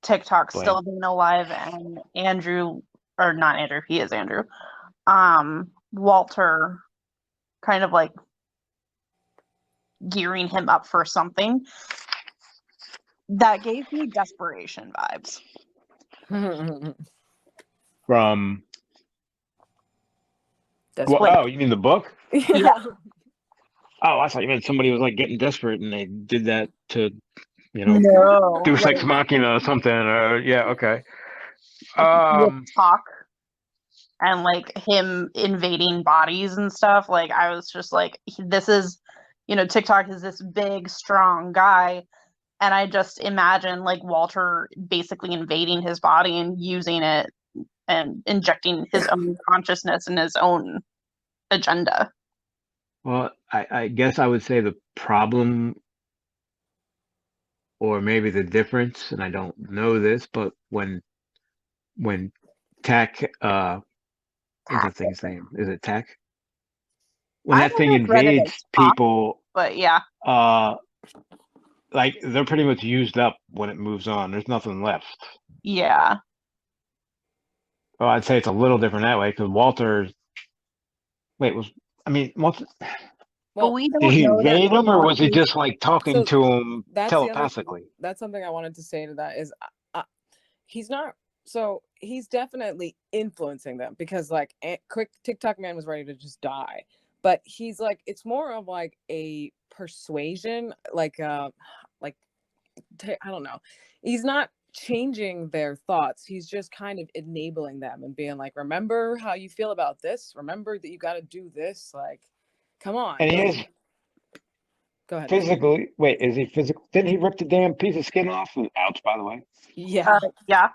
TikTok Blame. still being alive and Andrew, or not Andrew, he is Andrew. Walter kind of like gearing him up for something. That gave me desperation vibes. From Desperate. oh, you mean the book? Yeah. Oh, I thought you meant somebody was like getting desperate and they did that to, No. do sex machina or something. Yeah, okay. With talk and like him invading bodies and stuff. Like I was just like, this is, TikTok is this big, strong guy. And I just imagine like Walter basically invading his body and using it and injecting his own consciousness and his own agenda. Well, I guess I would say the problem, or maybe the difference, and I don't know this, but when Tech, what's that thing's name? Is it Tech? When that thing invades people, but yeah, like they're pretty much used up when it moves on. There's nothing left. Yeah. Well, I'd say it's a little different that way because Walter. Wait, Walter. Well, did he invade him, or was he just like talking to him telepathically? That's something I wanted to say to that is, he's not. So he's definitely influencing them because like quick TikTok man was ready to just die, but he's like, it's more of like a persuasion, like I don't know. He's not changing their thoughts. He's just kind of enabling them and being like, remember how you feel about this. Remember that you got to do this. Like, come on. And he is. Go ahead. Physically, wait, is he physical? Didn't he rip the damn piece of skin off? Ouch, by the way. Yeah. Yeah.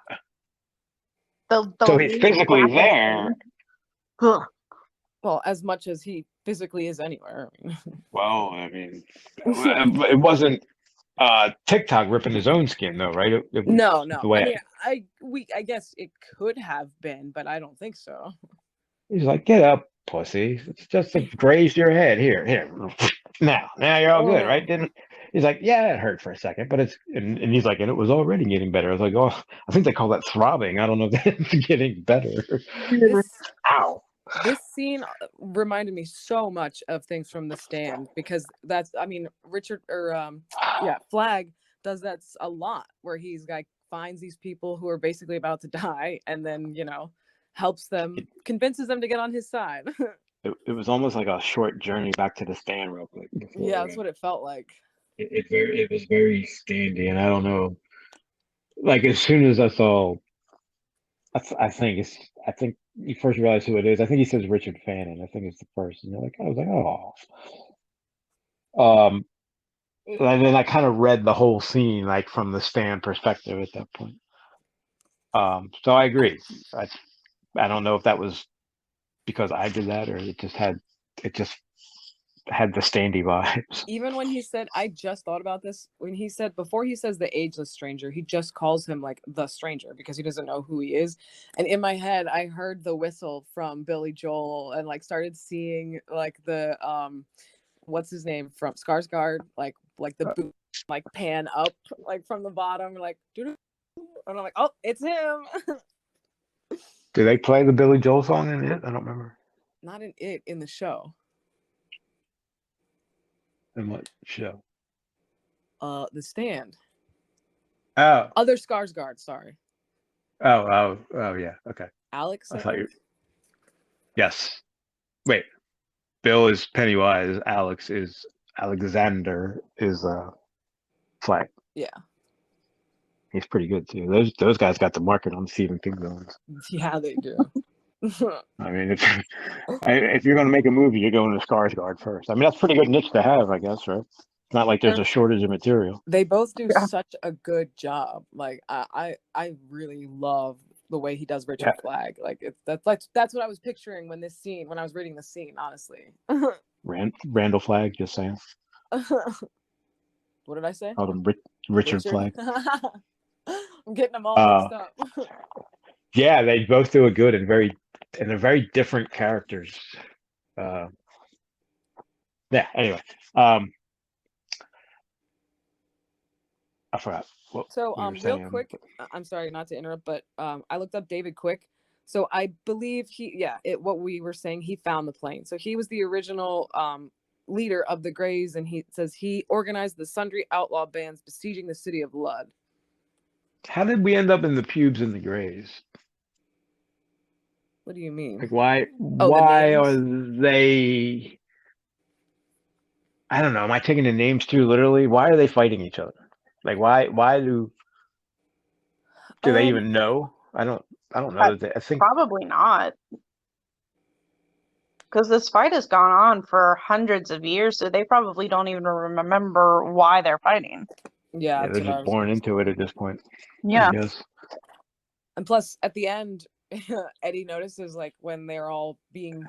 So he's physically there. Well, as much as he physically is anywhere. Well, I mean, it wasn't TikTok ripping his own skin, though, right? No. I mean, I guess it could have been, but I don't think so. He's like, get up, pussy. It's just grazed your head. Here. Now you're all good, right? He's like, yeah, it hurt for a second, but and he's like, and it was already getting better. I was like, oh, I think they call that throbbing. I don't know if that's getting better. Ow. This scene reminded me so much of things from The Stand because Flag does that a lot where he's like finds these people who are basically about to die and then, helps them, convinces them to get on his side. It was almost like a short journey back to The Stand real quick. Yeah, that's what it felt like. It was very standy, and I don't know. Like as soon as I saw, I think you first realize who it is. I think he says Richard Fannin. I think it's the first, and I was like, oh. And then I kind of read the whole scene like from the Stand perspective at that point. So I agree. I don't know if that was because I did that or it just had the standy vibes. Even when he said, I just thought about this, when he said, before he says the ageless stranger, he just calls him like the stranger because he doesn't know who he is. And in my head, I heard the whistle from Billy Joel and like started seeing like the, what's his name from Skarsgård, like the boot, like pan up, like from the bottom, like, and I'm like, oh, it's him. Do they play the Billy Joel song in it? I don't remember. Not in it, in the show. In what show? The Stand. Oh. Other Skarsgård, sorry. Oh, yeah. Okay. Alex. I thought you. Yes. Wait. Bill is Pennywise. Alexander is Flag. Yeah. He's pretty good too. Those guys got the market on Stephen King villains. Yeah, they do. I mean, if you're going to make a movie, you're going to Skarsgård first. I mean, that's pretty good niche to have, I guess, right? It's not like there's a shortage of material. They both do such a good job. Like I really love the way he does Richard Flag. Like that's what I was picturing when I was reading the scene. Honestly. Randall Flag, just saying. What did I say? Called him Richard Flag. I'm getting them all mixed up. Yeah, they both do it good and they're very different characters. Yeah. Anyway, I forgot what So, we were real saying. quick, I'm sorry not to interrupt, but I looked up David Quick. So I believe what we were saying, he found the plane. So he was the original leader of the Greys, and he says he organized the sundry outlaw bands besieging the city of Lud. How did we end up in the pubes and the grays? What do you mean? Like, why the are names? they? I don't know. Am I taking the names too literally? Why are they fighting each other? Like, why do they even know? I don't know. I think Probably not. Because this fight has gone on for hundreds of years, so they probably don't even remember why they're fighting. Yeah, they're just born into it at this point. Yeah. I guess. And plus, at the end, Eddie notices, like, when they're all being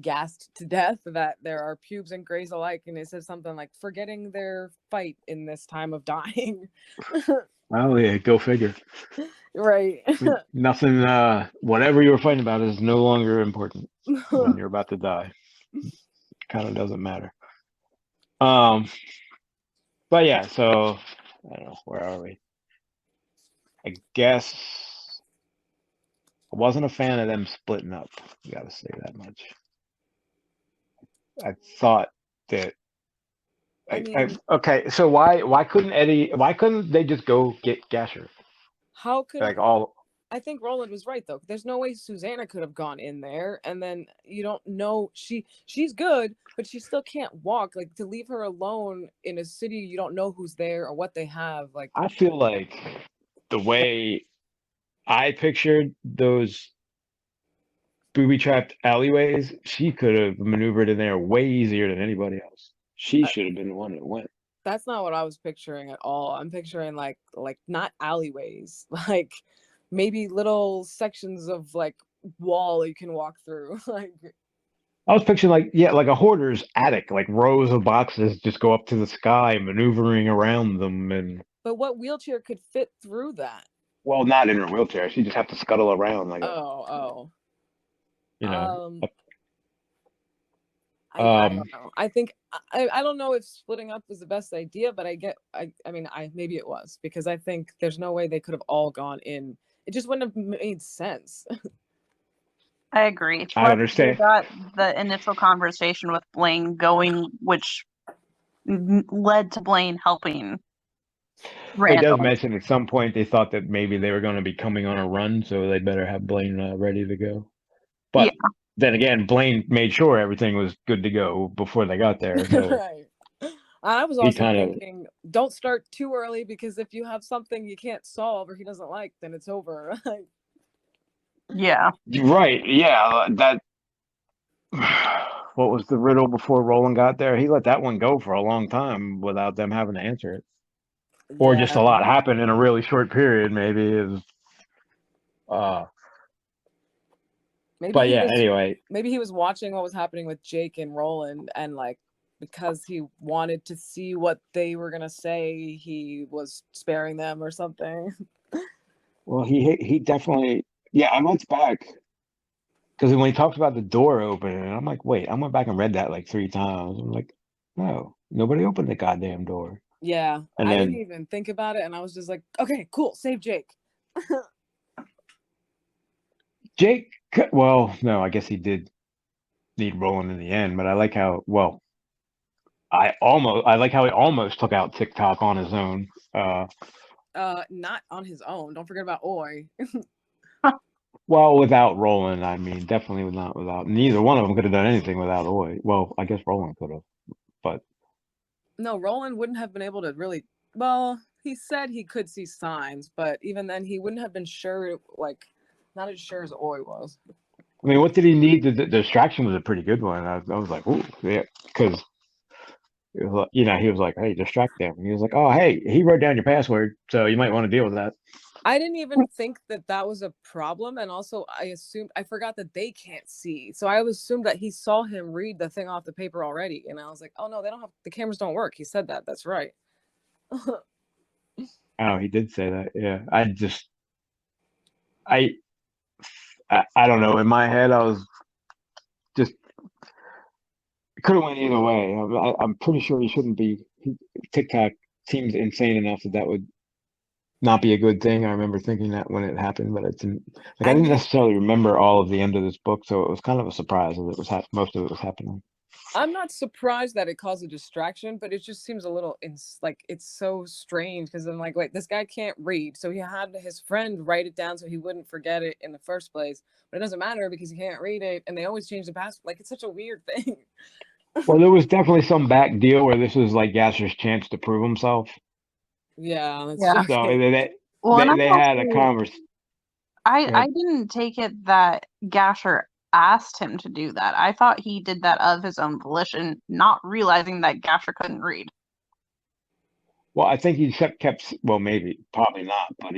gassed to death, that there are pubes and grays alike, and it says something like forgetting their fight in this time of dying. Oh yeah, go figure. Right. Nothing. Whatever you were fighting about is no longer important when you're about to die. Kind of doesn't matter. But yeah. So I don't know. Where are we? I guess I wasn't a fan of them splitting up. You got to say that much. I thought that. Okay, so why couldn't they just go get Gasher? How could Like all? I think Roland was right though. There's no way Susanna could have gone in there, and then you don't know she's good, but she still can't walk. Like, to leave her alone in a city you don't know who's there or what they have. Like, I feel like the way I pictured those booby-trapped alleyways, she could have maneuvered in there way easier than anybody else. She should have been the one that went. That's not what I was picturing at all. I'm picturing like not alleyways, like maybe little sections of like wall you can walk through. Like, I was picturing like a hoarder's attic, like rows of boxes just go up to the sky, maneuvering around them, and. But what wheelchair could fit through that? Well, not in her wheelchair. She just have to scuttle around like you know. I don't know. I think I don't know if splitting up was the best idea, but I mean, maybe it was, because I think there's no way they could have all gone in. It just wouldn't have made sense. I agree. I understand. We got the initial conversation with Blaine going, which led to Blaine helping Randall. It does mention at some point they thought that maybe they were going to be coming on a run, so they better have Blaine ready to go. But then again, Blaine made sure everything was good to go before they got there. So right. I was also thinking, don't start too early, because if you have something you can't solve or he doesn't like, then it's over. Yeah. Right. Yeah. That. What was the riddle before Roland got there? He let that one go for a long time without them having to answer it. Or just a lot happened in a really short period, maybe is anyway. Maybe he was watching what was happening with Jake and Roland, and like, because he wanted to see what they were gonna say, he was sparing them or something. Well, he definitely, I went back because when he talks about the door opening, I'm like, wait, I went back and read that like 3 times. I'm like, no, nobody opened the goddamn door. Yeah, and I didn't even think about it, and I was just like, okay, cool, save Jake. Jake, well, no, I guess he did need Roland in the end, but I like how, I like how he almost took out TikTok on his own. Not on his own. Don't forget about Oi. Well, without Roland, I mean, definitely not without. Neither one of them could have done anything without Oi. Well, I guess Roland could have, but no, Roland wouldn't have been able to really. Well, he said he could see signs, but even then, he wouldn't have been sure. Like, not as sure as Oi was. I mean, what did he need? The distraction was a pretty good one. I was like, ooh, yeah, because he was like, hey, distract them. And he was like, oh, hey, he wrote down your password, so you might want to deal with that. I didn't even think that was a problem, and also I forgot that they can't see, so I assumed that he saw him read the thing off the paper already, and I was like, oh no, the cameras don't work. He said that. That's right. Oh, he did say that. Yeah, I don't know. In my head, I was just it could have went either way. I'm pretty sure he shouldn't be. TikTok seems insane enough that would not be a good thing. I remember thinking that when it happened, but it didn't. Like I I didn't mean, necessarily remember all of the end of this book, so it was kind of a surprise that it was most of it was happening. I'm not surprised that it caused a distraction, but it just seems a little like it's so strange because I'm like, wait, this guy can't read, so he had his friend write it down so he wouldn't forget it in the first place. But it doesn't matter because he can't read it, and they always change the password. Like it's such a weird thing. Well, there was definitely some back deal where this was like Gasser's chance to prove himself. Yeah, that's Yeah. So shocking. Well, and they had a conversation. I didn't take it that Gasher asked him to do that. I thought he did that of his own volition, not realizing that Gasher couldn't read. Well, I think he kept well, maybe, probably not, but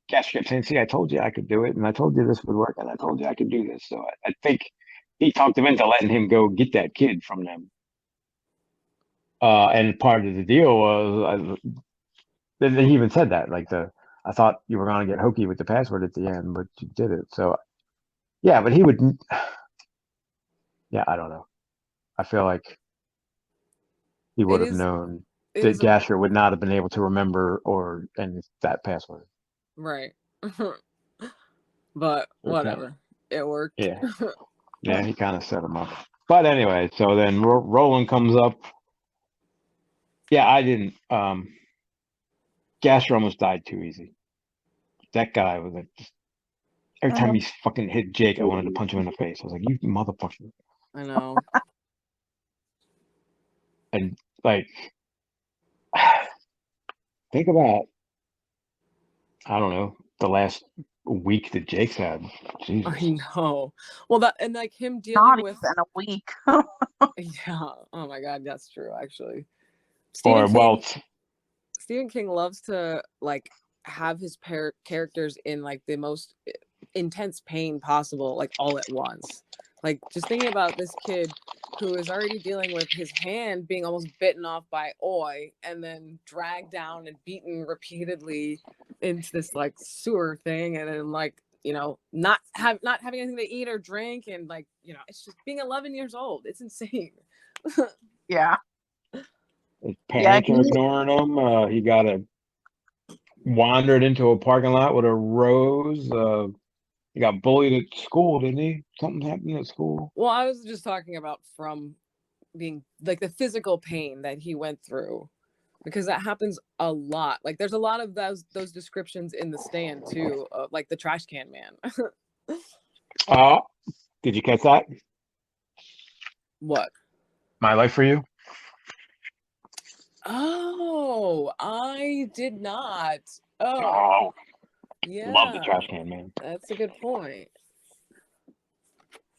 Gasser kept saying, "See, I told you I could do it, and I told you this would work, and I told you I could do this." So I think he talked him into letting him go get that kid from them. And part of the deal was, he even said that, like I thought you were going to get hokey with the password at the end, but you did it. So yeah, but he would. Yeah, I don't know. I feel like he would It have is. known It that is Gasser would not have been able to remember that password. right. But Okay. whatever, it worked. Yeah, yeah, he kind of set him up. But anyway, so then Roland comes up. Yeah, I didn't. Gasser almost died too easy. That guy was like, every time he fucking hit Jake, I wanted to punch him in the face. I was like, you motherfucker. I know. And like, think about, I don't know, the last week that Jake's had. Jesus. I know. Well, that and like him Not dealing with. even a week. Yeah. Oh my God, that's true. Actually, Or Stephen King loves to like have his characters in like the most intense pain possible, like all at once. Like just thinking about this kid who is already dealing with his hand being almost bitten off by Oi and then dragged down and beaten repeatedly into this like sewer thing, and then like, you know, not having anything to eat or drink, and like, you know, it's just being 11 years old. It's insane. Yeah. his parents are ignoring him. He wandered into a parking lot with a rose. He got bullied at school, didn't he? Something happened at school. Well, I was just talking about from being like the physical pain that he went through, because that happens a lot. Like there's a lot of those descriptions in The Stand too, like the trash can man. Did you catch that? What? My Life for You? Oh, I did not. Oh, yeah. love the trash can man. That's a good point.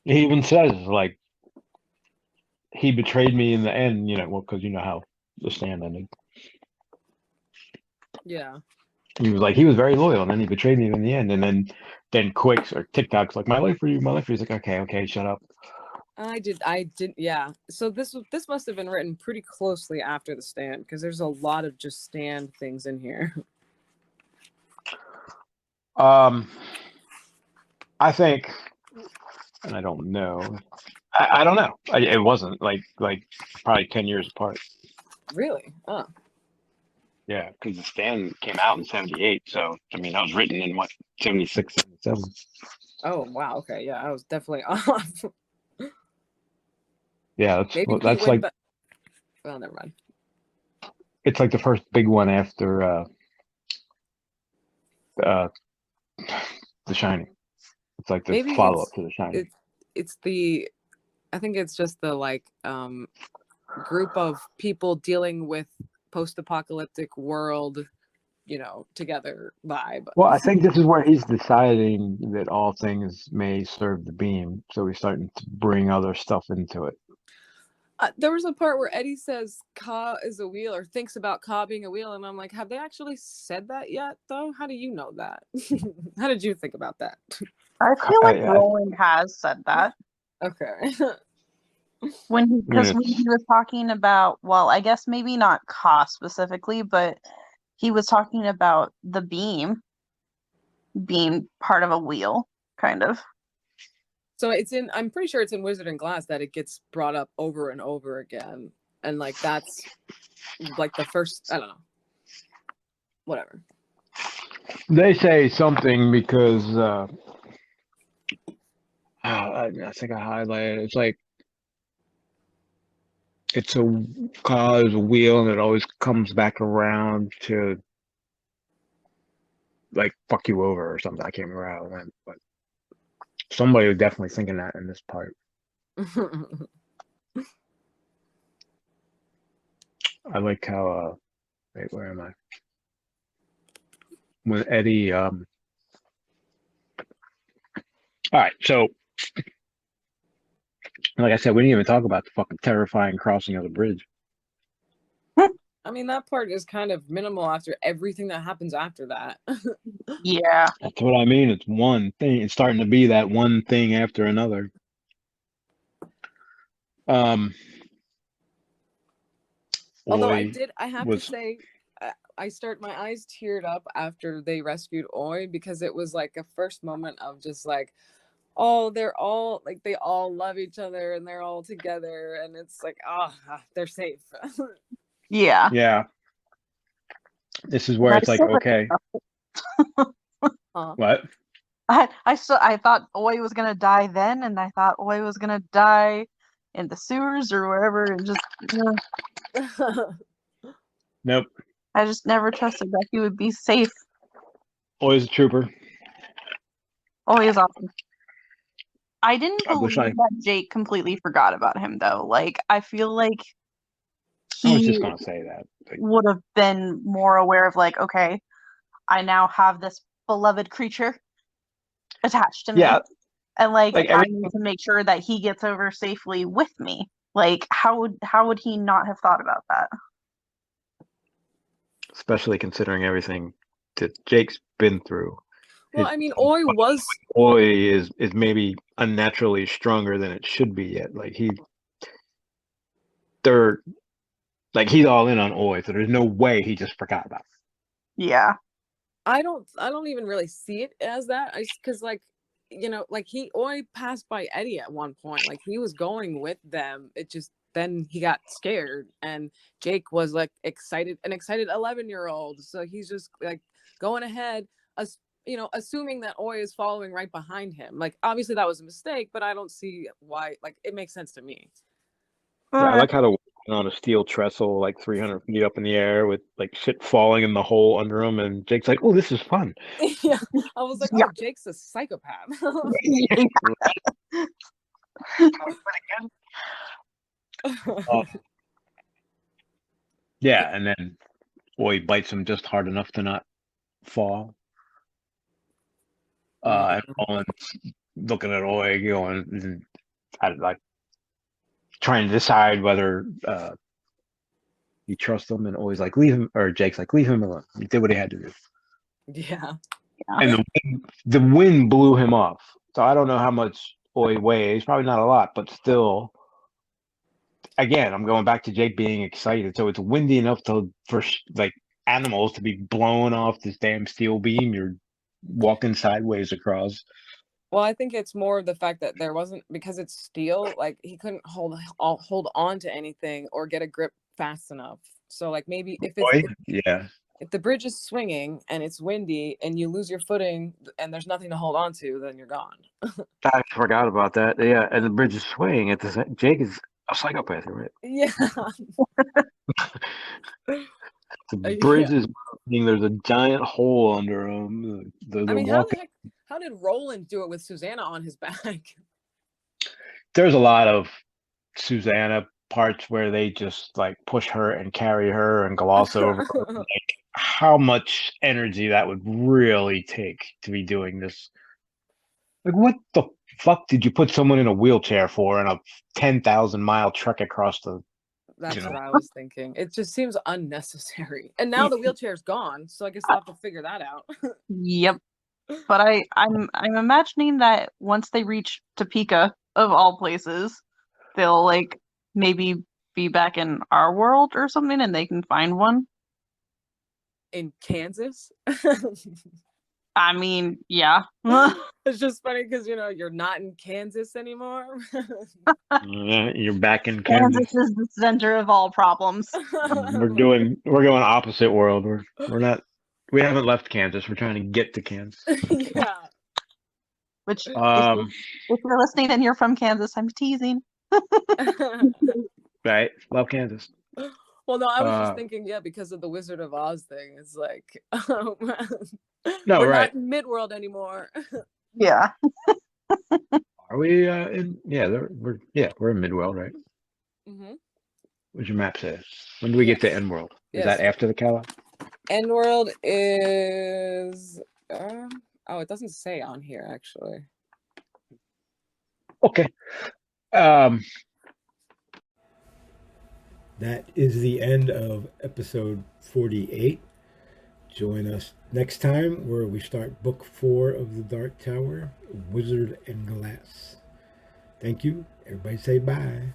He even says, like, he betrayed me in the end, you know, well, because you know how The Stand ended. Yeah. He was like, he was very loyal, and then he betrayed me in the end, and then Quicks or TikTok's like, my life for you, my life for you. He's like, okay, shut up. I did, yeah. So this must have been written pretty closely after The Stand, because there's a lot of just Stand things in here. I think, and I don't know. I don't know. It wasn't like probably 10 years apart. Really? Oh. Yeah, because The Stand came out in 78. So, I mean, that was written in what, 76, 77. Oh, wow. Okay. Yeah, I was definitely off. Yeah, that's like, well, never mind. It's like the first big one after The Shining. It's like the follow-up to The Shining. I think it's just the like group of people dealing with post-apocalyptic world, you know, together vibe. Well, I think this is where he's deciding that all things may serve the beam, so he's starting to bring other stuff into it. There was a part where Eddie says Ka is a wheel, or thinks about Ka being a wheel, and I'm like, have they actually said that yet, though? How do you know that? How did you think about that? I feel like Roland has said that. Okay. Because when he was talking about, well, I guess maybe not Ka specifically, but he was talking about the beam being part of a wheel, kind of. So I'm pretty sure it's in Wizard and Glass that it gets brought up over and over again. And like, that's like the first, I don't know, whatever. They say something because I think I highlighted it. It's like it's a car is a wheel and it always comes back around to like fuck you over or something. I can't remember how it went, but somebody was definitely thinking that in this part. I like how wait, where am I? When Eddie all right, so like I said, we didn't even talk about the fucking terrifying crossing of the bridge. I mean, that part is kind of minimal after everything that happens after that. Yeah. That's what I mean. It's one thing. It's starting to be that one thing after another. Although Oi I have to say, my eyes teared up after they rescued Oi, because it was like a first moment of just like, oh, they're all like, they all love each other and they're all together, and it's like, they're safe. Yeah. Yeah. This is where it's like, okay. What? I thought Oi was gonna die then, and I thought Oi was gonna die in the sewers or wherever, and just Nope. I just never trusted that he would be safe. Oi's a trooper. Oi is awesome. I didn't I wish believe that Jake completely forgot about him, though. Like, I feel like I was he just gonna say that. Like, would have been more aware of, like, okay, I now have this beloved creature attached to me. yeah. And like Like I need to make sure that he gets over safely with me. Like, how would he not have thought about that? especially considering everything that Jake's been through. Well, I mean, Oi is maybe unnaturally stronger than it should be yet. Like he's all in on Oi, so there's no way he just forgot about it. Yeah. I don't even really see it as that. Because like, you know, like Oi passed by Eddie at one point. Like he was going with them. It just, then he got scared, and Jake was like an excited 11-year-old. So he's just like going ahead, assuming that Oi is following right behind him. Like obviously that was a mistake, but I don't see why. Like it makes sense to me. Yeah, I like how the on a steel trestle like 300 feet up in the air with like shit falling in the hole under him, and Jake's like, "Oh, this is fun." Yeah, I was like, "Oh, Jake's a psychopath." Yeah, and then Oi bites him just hard enough to not fall. And Roland's looking at Oi, going, like trying to decide whether you trust him, and Oi's like, leave him, or Jake's like, leave him alone. He did what he had to do. Yeah. And the wind blew him off. So I don't know how much Oi weighs. Probably not a lot, but still. Again, I'm going back to Jake being excited. So it's windy enough for like animals to be blown off this damn steel beam you're walking sideways across. Well, I think it's more of the fact that there wasn't, because it's steel, like he couldn't hold on to anything or get a grip fast enough. So like maybe if the bridge is swinging and it's windy and you lose your footing and there's nothing to hold on to, then you're gone. I forgot about that. Yeah, and the bridge is swaying. Jake is a psychopath, right? Yeah. The bridge is moving. There's a giant hole under him. I mean, how did Roland do it with Susanna on his back? There's a lot of Susanna parts where they just like push her and carry her and gloss over her. Like, how much energy that would really take to be doing this. Like, what the fuck did you put someone in a wheelchair for in a 10,000-mile trek across the... That's what I was thinking. It just seems unnecessary. And now the wheelchair's gone, so I guess I'll have to figure that out. Yep. But I'm imagining that once they reach Topeka, of all places, they'll like maybe be back in our world or something, and they can find one. In Kansas? I mean, yeah. It's just funny because you're not in Kansas anymore. Yeah, you're back in Kansas. Kansas is the center of all problems. We're going opposite world. We're We haven't left Kansas. We're trying to get to Kansas. Yeah. Which, if you're listening and you're from Kansas, I'm teasing. Right. Love Kansas. Well, no, I was just thinking, yeah, because of the Wizard of Oz thing. It's like, No, we're right. not in Midworld anymore. Yeah. Are we in? Yeah, we're in Midworld, right? Mm-hmm. What's your map say? When do we get to Endworld? Is that after the Cala? Endworld is oh, it doesn't say on here actually. Okay. That is the end of episode 48. Join us next time where we start book 4 of the Dark Tower, Wizard and Glass. Thank you. Everybody say bye.